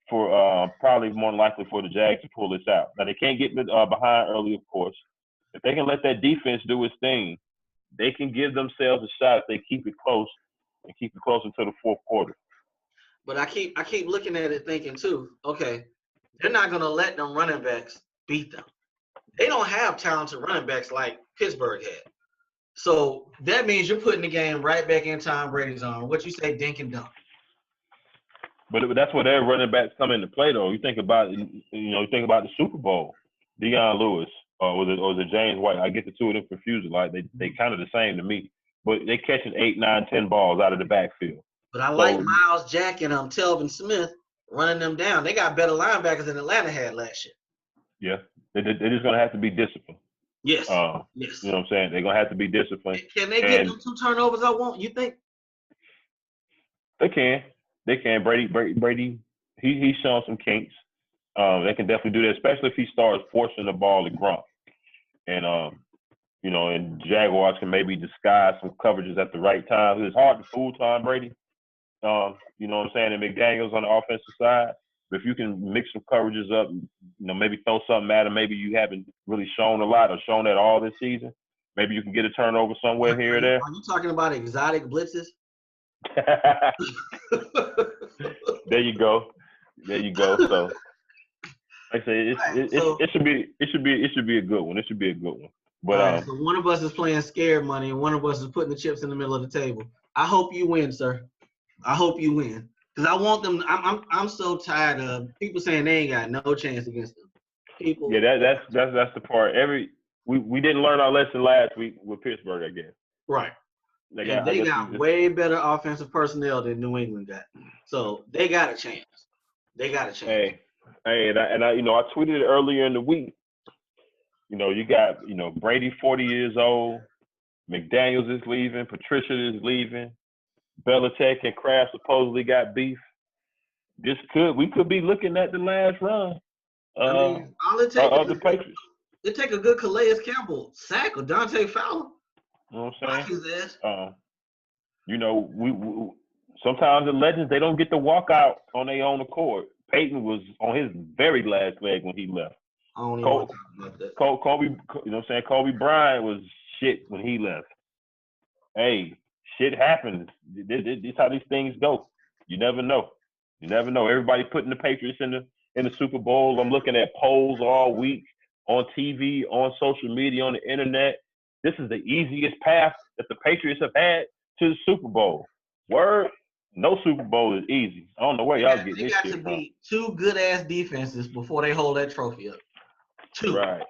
for probably more than likely for the Jags to pull this out. Now they can't get behind early, of course. If they can let that defense do its thing, they can give themselves a shot if they keep it close and keep it close until the fourth quarter. But I keep looking at it thinking too. Okay. They're not going to let them running backs beat them. They don't have talented running backs like Pittsburgh had. So that means you're putting the game right back in Tom Brady's arm. What you say, dink and dunk. But that's where their running backs come into play, though. You think about the Super Bowl, Deion Lewis, or was it James White? I get the two of them confused a lot. They kind of the same to me. But they catching 8, 9, 10 balls out of the backfield. But I like Miles Jack and Telvin Smith running them down. They got better linebackers than Atlanta had last year. Yeah, they're just going to have to be disciplined. Yes. Yes. You know what I'm saying? They're going to have to be disciplined. Can they get them 2 turnovers I want, you think? They can. Brady, he's shown some kinks. They can definitely do that, especially if he starts forcing the ball to Gronk. and and Jaguars can maybe disguise some coverages at the right time. It's hard to fool Tom Brady. You know what I'm saying, and McDaniels on the offensive side. But if you can mix some coverages up, maybe throw something at him, maybe you haven't really shown a lot or shown that all this season. Maybe you can get a turnover somewhere here or there. Are you talking about exotic blitzes? There you go. So, like I say, it should be a good one. It should be a good one. But so one of us is playing scared money, and one of us is putting the chips in the middle of the table. I hope you win, sir. I hope you win, because I want them. I'm so tired of people saying they ain't got no chance against them. People. Yeah, that's the part. We didn't learn our lesson last week with Pittsburgh, I guess. Right. They got way better offensive personnel than New England got, so they got a chance. Hey, and I tweeted it earlier in the week. You got Brady 40 years old, McDaniels is leaving, Patricia is leaving, Belichick and Kraft supposedly got beef. We could be looking at the last run. All it takes it take a good Calais Campbell sack or Dante Fowler. You know what I'm saying? We sometimes the legends, they don't get to walk out on their own accord. Peyton was on his very last leg when he left. I don't even want to talk about that. Kobe, you know what I'm saying? Kobe Bryant was shit when he left. Hey, shit happens. This is how these things go. You never know. Everybody putting the Patriots in the Super Bowl. I'm looking at polls all week on TV, on social media, on the internet. This is the easiest path that the Patriots have had to the Super Bowl. Word, no Super Bowl is easy. I don't know where y'all get this shit from. They got to beat two good-ass defenses before they hold that trophy up. Two. Right.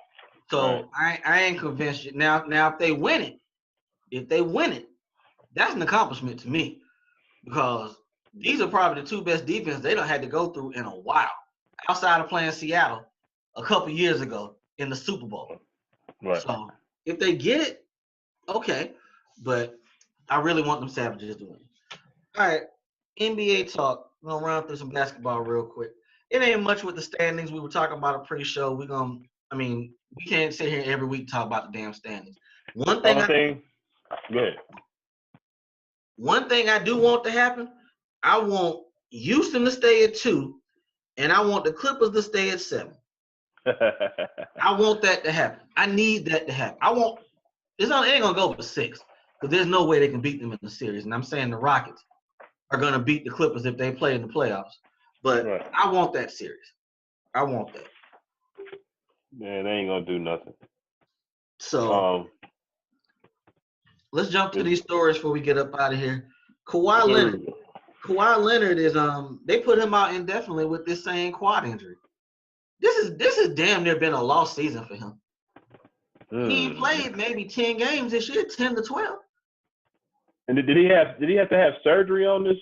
So right. I ain't convinced you. Now if they win it, that's an accomplishment to me, because these are probably the two best defenses they done had to go through in a while, outside of playing Seattle a couple years ago in the Super Bowl. Right. So if they get it, okay. But I really want them Savages to win. All right, NBA talk. We're going to run through some basketball real quick. It ain't much with the standings. We were talking about a pre-show. We can't sit here every week talk about the damn standings. One thing I do want to happen, I want Houston to stay at 2, and I want the Clippers to stay at 7. I want that to happen. I need that to happen. It ain't gonna go for 6, because there's no way they can beat them in the series. And I'm saying the Rockets are gonna beat the Clippers if they play in the playoffs. But right. I want that series. I want that. Man, they ain't gonna do nothing. So let's jump to these stories before we get up out of here. Kawhi Leonard is they put him out indefinitely with this same quad injury. This is damn near been a lost season for him. He played maybe 10 games this year, 10 to 12. And did he have to have surgery on this?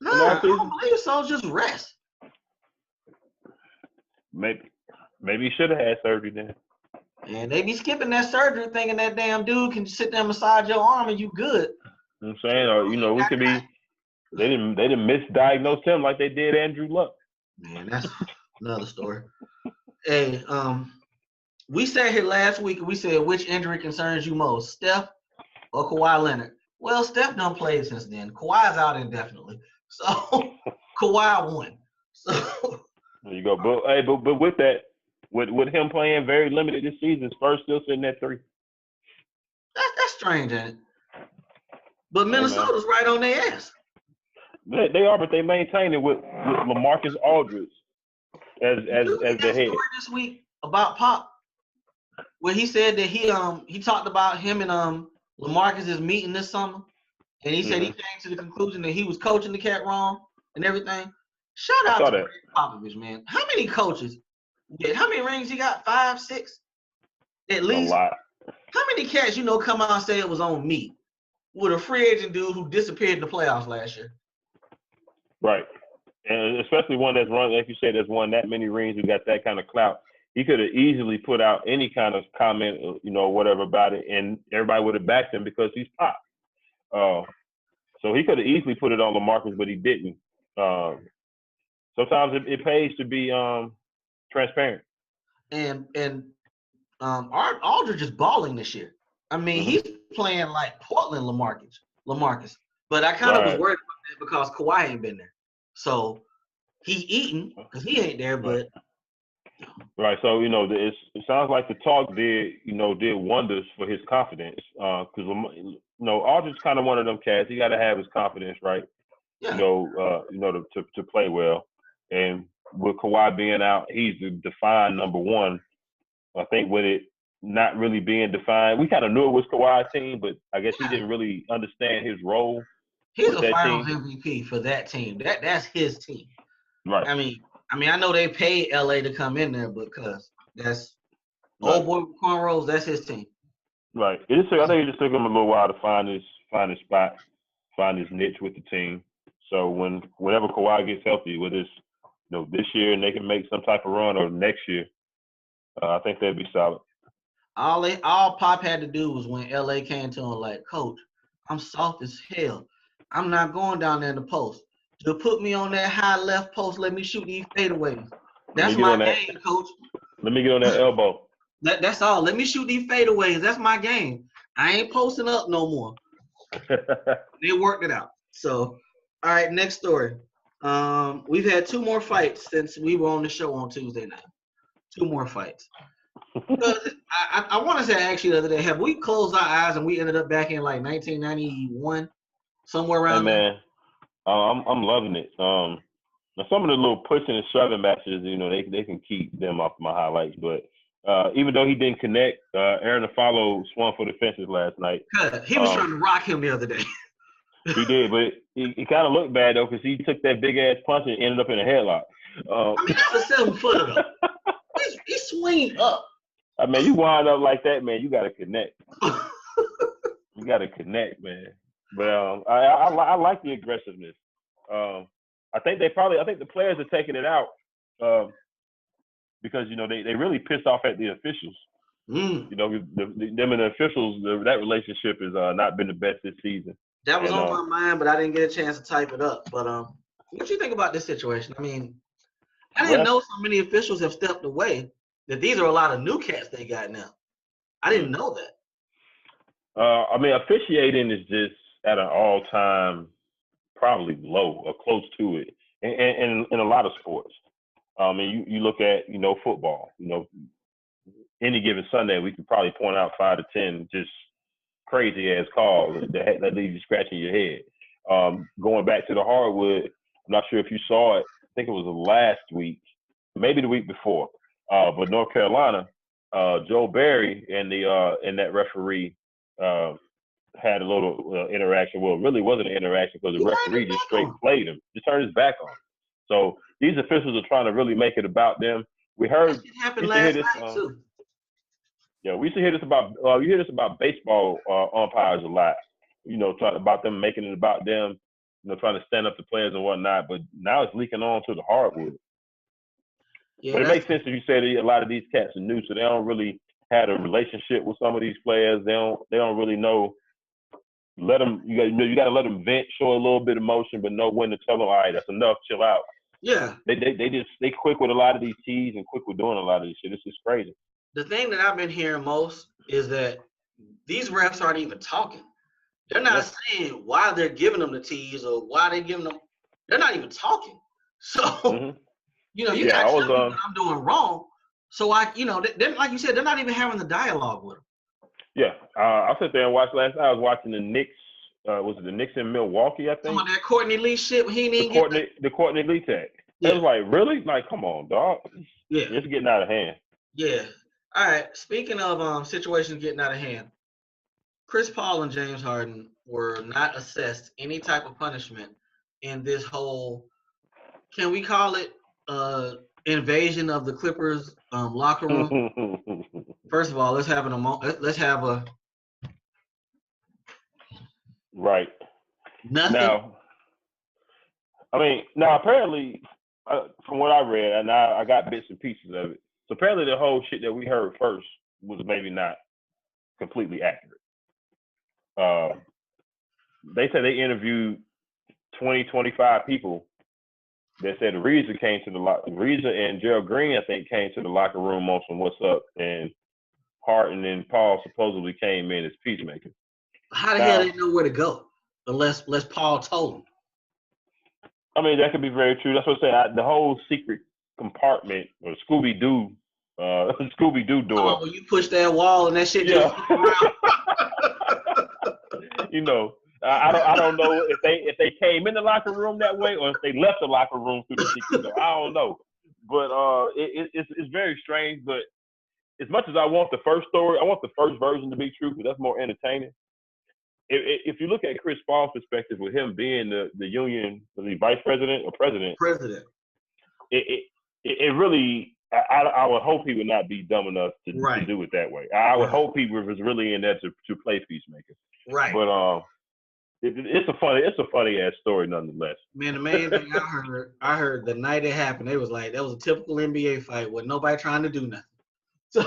No, I don't believe so. Just rest. Maybe he should have had surgery then. And they be skipping that surgery, thinking that damn dude can sit there and massage your arm and you good. You know what I'm saying? Or we could be. They didn't misdiagnose him like they did Andrew Luck. Man, that's another story. Hey, we sat here last week and we said, which injury concerns you most, Steph or Kawhi Leonard? Well, Steph done played since then. Kawhi's out indefinitely. So Kawhi won. So there you go. But with that, with him playing very limited this season, Spurs still sitting at 3. That's strange, ain't it? But Minnesota's right on their ass. They are, but they maintain it with LaMarcus Aldridge as the head. This week about Pop, where he said that he talked about him and LaMarcus's meeting this summer, and he said he came to the conclusion that he was coaching the cat wrong and everything. Shout out to Greg Popovich, man. How many coaches? How many rings he got? 5, 6, at least. A lot. How many cats come out and say it was on me with a free agent dude who disappeared in the playoffs last year? Right. And especially one that's run, like you said, that's won that many rings, who got that kind of clout. He could have easily put out any kind of comment, whatever about it, and everybody would have backed him because he's Pop. So he could have easily put it on LaMarcus, but he didn't. Sometimes it pays to be transparent. And Aldridge is balling this year. I mean, Mm-hmm. he's playing like Portland LaMarcus. But I kind of was Right. worried about that because Kawhi ain't been there. So he eating because he ain't there, Right. but Right. So it sounds like the talk did wonders for his confidence. Because Aldridge's kind of one of them cats. He got to have his confidence right. yeah. To play well. And with Kawhi being out, he's the defined number one. I think with it not really being defined, we kind of knew it was Kawhi's team, but I guess he didn't really understand his role He's with a that Finals team. MVP for that team. That's his team. Right. I mean, I know they paid LA to come in there because that's Right. old boy with cornrows. That's his team. Right. I think it just took him a little while to find his spot, find his niche with the team. So whenever Kawhi gets healthy, whether it's this year and they can make some type of run or next year, I think they'd be solid. All Pop had to do was when LA came to him like, Coach, I'm soft as hell. I'm not going down there in the post. Just put me on that high left post. Let me shoot these fadeaways. That's my game, Coach. Let me get on that elbow. That's all. Let me shoot these fadeaways. That's my game. I ain't posting up no more. They worked it out. So, all right, next story. We've had 2 more fights since we were on the show on Tuesday night. 2 more fights. I want to say actually the other day, have we closed our eyes and we ended up back in like 1991, somewhere around there? I'm loving it. Now some of the little pushing and shoving matches, they can keep them off my highlights. But even though he didn't connect, Aaron Afalo swung for the fences last night. He was trying to rock him the other day. He did, but he kind of looked bad though because he took that big ass punch and ended up in a headlock. That's a 7-footer though. He swing up. I mean, you wind up like that, man. You got to connect. You got to connect, man. But I like the aggressiveness. I think the players are taking it out because they really pissed off at the officials. Mm. Them and the officials, that relationship has not been the best this season. That was on my mind, but I didn't get a chance to type it up. But what do you think about this situation? I mean, I didn't know so many officials have stepped away. That these are a lot of new cats they got now. I didn't know that. I mean, officiating is just at an all-time probably low or close to it, and in a lot of sports. I mean, you look at football. Any given Sunday, we could probably point out 5 to 10 just crazy ass calls that leave you scratching your head. Going back to the hardwood, I'm not sure if you saw it. I think it was last week, maybe the week before. But North Carolina, Joe Barry and that referee had a little interaction. Well, it really wasn't an interaction because the referee just straight played him, just turned his back on him. So these officials are trying to really make it about them. We heard it happened last night too. Yeah, we used to hear this about you hear this about baseball umpires a lot. About them making it about them. Trying to stand up to players and whatnot. But now it's leaking on to the hardwood. Yeah, but it makes sense if you say that a lot of these cats are new, so they don't really have a relationship with some of these players. They don't really know. Let them. You got to let them vent, show a little bit of emotion, but know when to tell them, all right, that's enough, chill out. Yeah. They quick with a lot of these teas and quick with doing a lot of this shit. It's just crazy. The thing that I've been hearing most is that these refs aren't even talking. They're not saying why they're giving them the teas or why they're giving them. They're not even talking. So, you got to tell me what I'm doing wrong. So, they're, like you said, they're not even having the dialogue with them. Yeah. I sat there and watched last night. I was watching the Knicks. Was it the Knicks in Milwaukee, I think? Some of that Courtney Lee shit. He didn't get the Courtney Lee tag. Yeah. I was like, really? Like, come on, dog. Yeah. It's getting out of hand. Yeah. All right. Speaking of situations getting out of hand, Chris Paul and James Harden were not assessed any type of punishment in this whole, can we call it invasion of the Clippers locker room? First of all, let's have a right. Nothing. Now apparently, from what I read, and I got bits and pieces of it. So apparently, the whole shit that we heard first was maybe not completely accurate. They said they interviewed 20, 25 people that said Reza and Gerald Green, I think, came to the locker room on some what's up, and Harden and Paul supposedly came in as peacemakers. How the hell they know where to go unless Paul told them? I mean, that could be very true. That's what I say. The whole secret compartment or Scooby-Doo door. When you push that wall and that shit just around. You know, I don't know if they came in the locker room that way or if they left the locker room through the secret door. I don't know, but it's very strange. But as much as I want the first story, I want the first version to be true because that's more entertaining. If you look at Chris Paul's perspective with him being the union, the vice president or president, it really, I would hope he would not be dumb enough to do it that way. I would hope he was really in there to play peacemaker. Right. But it's a funny ass story nonetheless. Man, the main thing I heard the night it happened, it was like that was a typical NBA fight with nobody trying to do nothing. So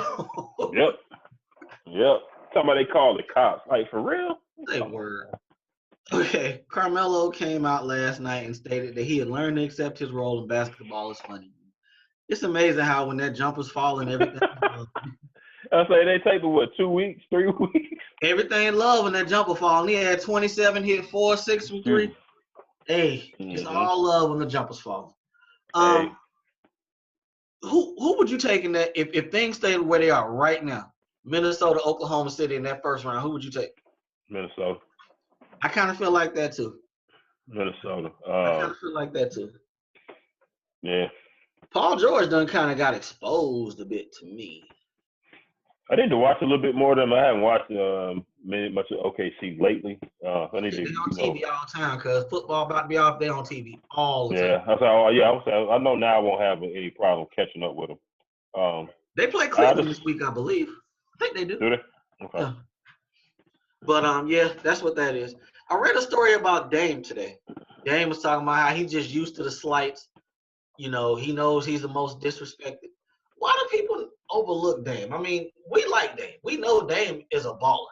Yep. Somebody called the cops. Like, for real? They were. Okay, Carmelo came out last night and stated that he had learned to accept his role in basketball is funny. It's amazing how when that jumper's falling, everything. I say they take 2 weeks, 3 weeks. Everything in love when that jumper fall. He had 27, hit 4, 6 from 3. Hey, it's all love when the jumpers fall. Who would you take in that if things stay where they are right now? Minnesota, Oklahoma City in that first round. Who would you take? Minnesota. I kind of feel like that too. Minnesota. I kind of feel like that too. Yeah. Paul George done kind of got exposed a bit to me. I need to watch a little bit more of them. I haven't watched much of OKC lately. I need to. They're on TV all the time because football about to be off. They're on TV all the time. I know now I won't have any problem catching up with them. They play Cleveland this week, I believe. I think they do. Do they? Okay. Yeah. But that's what that is. I read a story about Dame today. Dame was talking about how he's just used to the slights. You know, he knows he's the most disrespected. Why do people overlook Dame? I mean, we like Dame. We know Dame is a baller.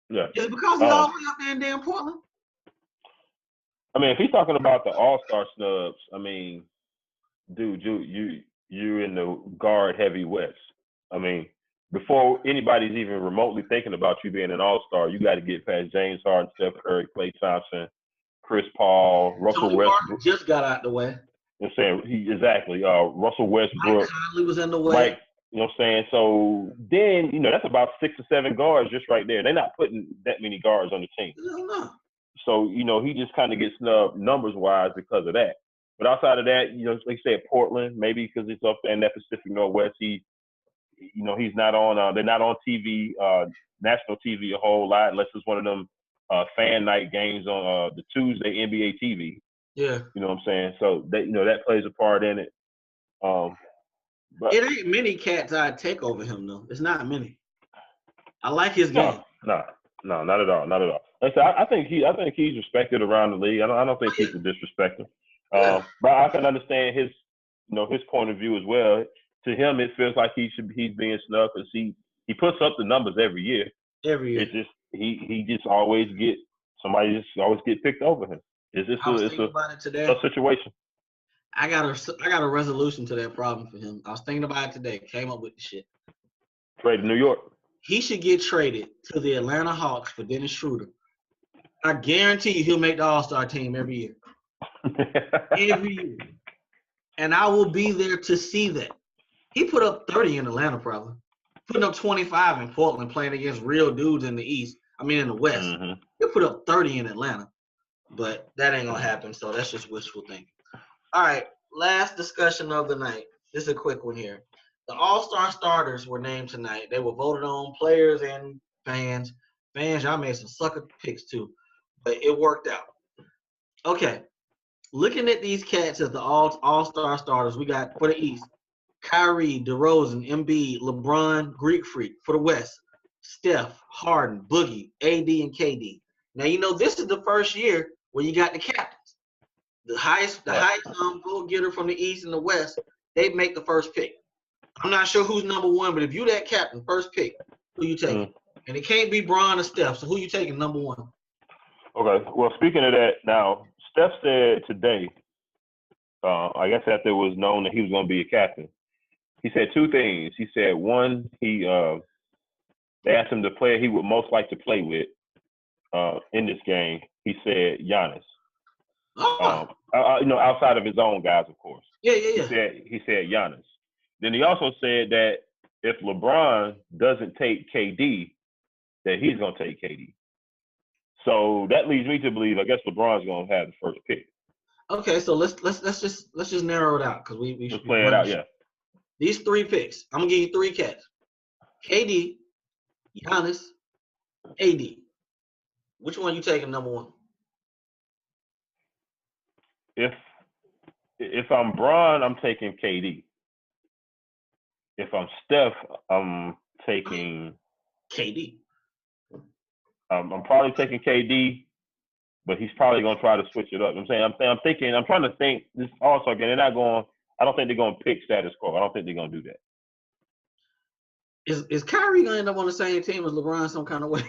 Yeah. Is it because he's all the way up there in damn Portland? I mean, if he's talking about the All-Star snubs, I mean, dude, you're in the guard heavy West. I mean, before anybody's even remotely thinking about you being an All-Star, you got to get past James Harden, Steph Curry, Klay Thompson, Chris Paul, Russell Westbrook. Just got out the way. I'm saying Russell Westbrook. Mike Conley was in the way. You know what I'm saying? So then, that's about 6 or 7 guards just right there. They're not putting that many guards on the team. No. So, he just kind of gets snubbed numbers-wise because of that. But outside of that, like you said, Portland, maybe because it's up there in that Pacific Northwest, he's not on, they're not on TV, national TV a whole lot, unless it's one of them fan night games on the Tuesday NBA TV. Yeah. You know what I'm saying? So, that plays a part in it. But it ain't many cats I'd take over him, though. It's not many. I like his game. No, not at all. Not at all. Like I said, I think he's respected around the league. I don't think people disrespect him. But I can understand his point of view as well. To him, it feels like he's being snubbed because he puts up the numbers every year. It's just he just always get picked over him. It's a situation. I got a resolution to that problem for him. I was thinking about it today. Came up with the shit. Trade to New York. He should get traded to the Atlanta Hawks for Dennis Schroeder. I guarantee you he'll make the All-Star team every year. Every year. And I will be there to see that. He put up 30 in Atlanta, probably. Putting up 25 in Portland, playing against real dudes in the East. In the West. Mm-hmm. He'll put up 30 in Atlanta. But that ain't going to happen, so that's just wishful thinking. All right, last discussion of the night. This is a quick one here. The All-Star starters were named tonight. They were voted on, players and fans. Fans, y'all made some sucker picks too, but it worked out. Okay, looking at these cats as the All-Star starters, we got for the East, Kyrie, DeRozan, Embiid, LeBron, Greek Freak. For the West, Steph, Harden, Boogie, AD, and KD. Now, this is the first year where you got the captains. The highest vote getter from the East and the West, they make the first pick. I'm not sure who's number one, but if you that captain, first pick, who you taking? And it can't be Bron or Steph, so who you taking number one? Okay. Well, speaking of that, now, Steph said today, I guess after it was known that he was going to be a captain, he said 2 things. He said, one, he they asked him the player he would most like to play with in this game. He said Giannis. Outside of his own guys, of course. Yeah. He said Giannis. Then he also said that if LeBron doesn't take KD, that he's gonna take KD. So that leads me to believe, I guess LeBron's gonna have the first pick. Okay, so let's just narrow it out because we let's play it out. Yeah. These 3 picks. I'm gonna give you 3 cats: KD, Giannis, AD. Which one you taking number 1? If I'm Bron, I'm taking KD. If I'm Steph, I'm taking KD. I'm probably taking KD, but he's probably gonna try to switch it up. I'm trying to think this also again. They're not going. I don't think they're gonna pick status quo. I don't think they're gonna do that. Is Kyrie gonna end up on the same team as LeBron some kind of way?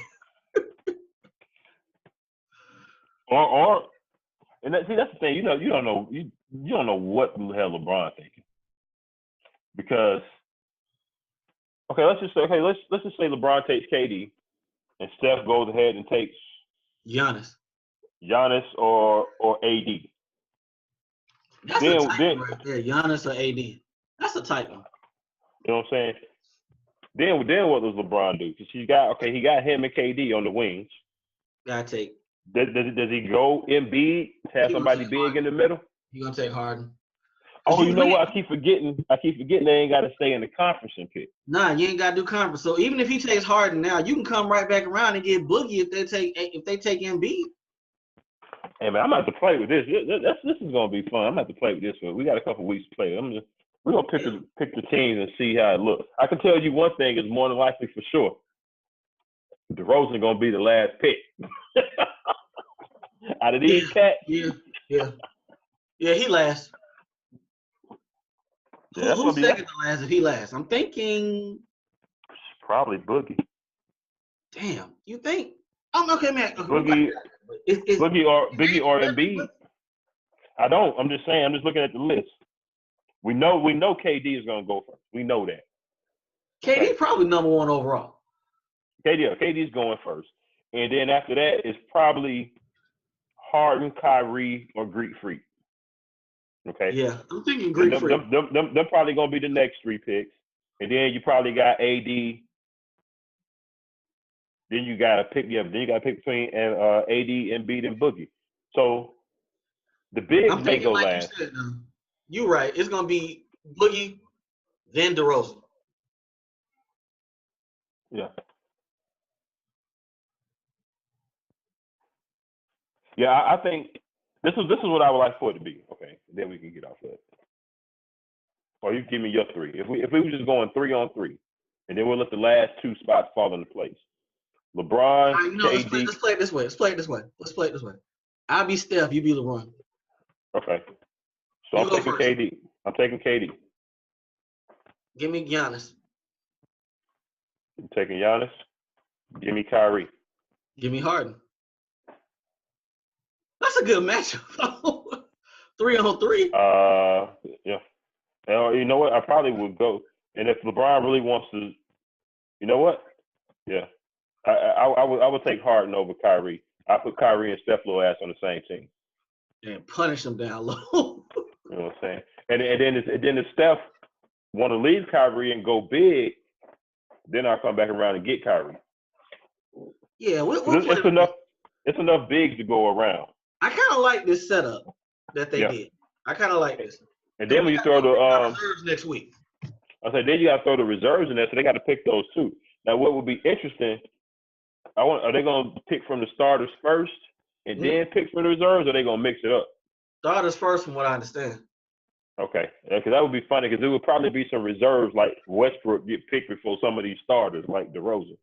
That's the thing. You don't know what the hell LeBron thinking. Because let's just say LeBron takes KD and Steph goes ahead and takes Giannis or AD. That's a tight one right there. Giannis or AD. That's a tight one. You know what I'm saying? Then what does LeBron do? Because he got him and KD on the wings. Gotta take. Does he go Embiid, have somebody big Harden in the middle? He gonna take Harden. Oh, you know what? I keep forgetting they ain't got to stay in the conference and pick. Nah, you ain't got to do conference. So even if he takes Harden now, you can come right back around and get Boogie if they take Embiid. Hey man, I'm about to play with this. This is gonna be fun. I'm about to play with this one. We got a couple weeks to play. We're gonna pick the teams and see how it looks. I can tell you one thing is more than likely for sure. DeRozan gonna be the last pick. Out of these cats. Yeah, he last. Yeah, Who's second to last if he lasts? I'm thinking probably Boogie. Damn, you think? Okay, man. Boogie or Embiid. I don't. I'm just saying. I'm just looking at the list. We know KD is gonna go first. We know that. KD probably number 1 overall. KD's going first, and then after that it's probably Harden, Kyrie, or Greek Freak. Okay. Yeah, I'm thinking Greek Freak. Them probably gonna be the next 3 picks, and then you probably got AD. Then you gotta pick. Yeah, then you gotta pick between AD, Embiid, and Boogie. So the bigs may go last. You're right. It's gonna be Boogie, then DeRozan. Yeah. Yeah, I think this is what I would like for it to be. Okay, then we can get off of it. Or you give me your 3. If we were just going 3 on 3, and then we'll let the last 2 spots fall into place. LeBron, KD. Let's play it this way. I'll be Steph. You be LeBron. Okay. So I'm taking KD. I'm taking KD. Give me Giannis. I'm taking Giannis. Give me Kyrie. Give me Harden. That's a good matchup. 3 on 3. Yeah. You know what? I probably would go. And if LeBron really wants to, you know what? Yeah. I would take Harden over Kyrie. I put Kyrie and Steph little ass on the same team. And punish them down low. You know what I'm saying? And then if Steph want to leave Kyrie and go big, then I'll come back around and get Kyrie. Yeah, it's enough bigs to go around. I kind of like this setup that they did. I kind of like this. And then when you throw the reserves next week. I said then you got to throw the reserves in there, so they got to pick those too. Now, what would be interesting? Are they going to pick from the starters first and then pick from the reserves, or are they going to mix it up? Starters first, from what I understand. Okay, because that would be funny because there would probably be some reserves like Westbrook get picked before some of these starters like DeRozan.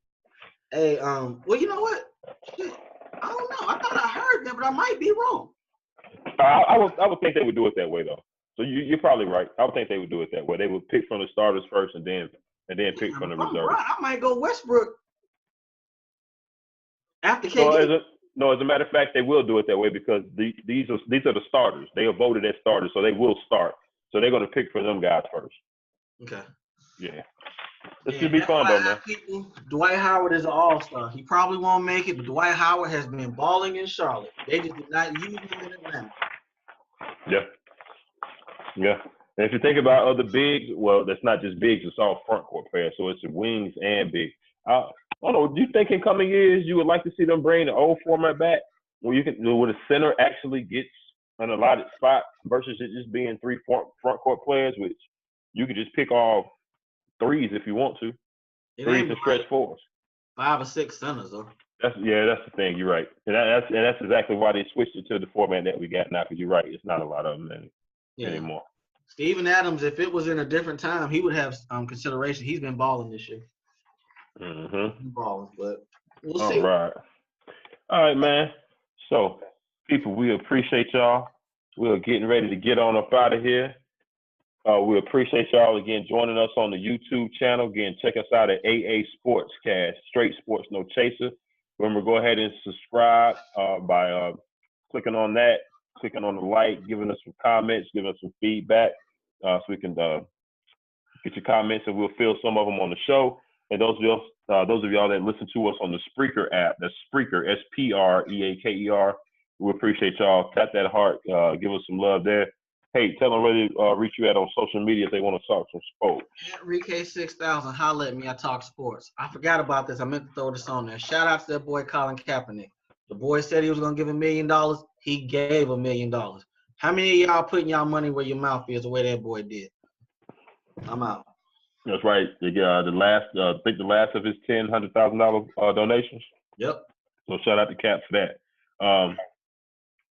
Hey, well, you know what? Shit, I don't know. I thought I heard that, but I might be wrong. I would think they would do it that way though. So you're probably right. I would think they would do it that way. They would pick from the starters first and then pick from the reserves. Right. I might go Westbrook after KD. As a matter of fact, they will do it that way because these are the starters. They are voted as starters, so they will start. So they're going to pick for them guys first. Okay. Yeah. This should be fun though, man. People, Dwight Howard is an all-star. He probably won't make it, but Dwight Howard has been balling in Charlotte. They just did not use him in Atlanta. Yeah. Yeah. And if you think about other bigs, well, that's not just bigs, it's all front court players. So it's wings and bigs. I don't know, do you think in coming years you would like to see them bring the old format back where a center actually gets an allotted spot versus it just being three front court players, which you could just pick off threes if you want to. Threes and stretch fours. 5 or 6 centers though. That's the thing. You're right, and that's exactly why they switched it to the format that we got now. Because you're right, it's not a lot of them anymore. Steven Adams, if it was in a different time, he would have consideration. He's been balling this year. Mm-hmm. Balling, but we'll see. All right, man. So, people, we appreciate y'all. We're getting ready to get on up out of here. We appreciate y'all again joining us on the YouTube channel. Again, check us out at AA Sportscast, Straight Sports No Chaser. Remember, go ahead and subscribe by clicking on that, clicking on the like, giving us some comments, giving us some feedback, so we can get your comments and we'll fill some of them on the show. And those of y'all that listen to us on the Spreaker app, that's Spreaker, Spreaker. We appreciate y'all. Tap that heart, give us some love there. Hey, tell them where to reach you at on social media if they want to talk some sports. At RK6000, holla at me. I talk sports. I forgot about this. I meant to throw this on there. Shout out to that boy Colin Kaepernick. The boy said he was going to give $1 million. He gave $1 million. How many of y'all putting y'all money where your mouth is the way that boy did? I'm out. That's right. I think the last of his $100,000 donations. Yep. So shout out to Cap for that.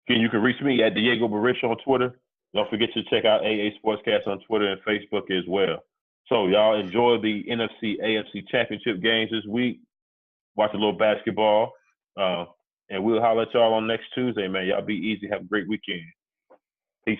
Again, you can reach me at Diego Barisha on Twitter. Don't forget to check out AA Sportscast on Twitter and Facebook as well. So y'all enjoy the NFC AFC Championship games this week. Watch a little basketball. And we'll holler at y'all on next Tuesday, man. Y'all be easy. Have a great weekend. Peace.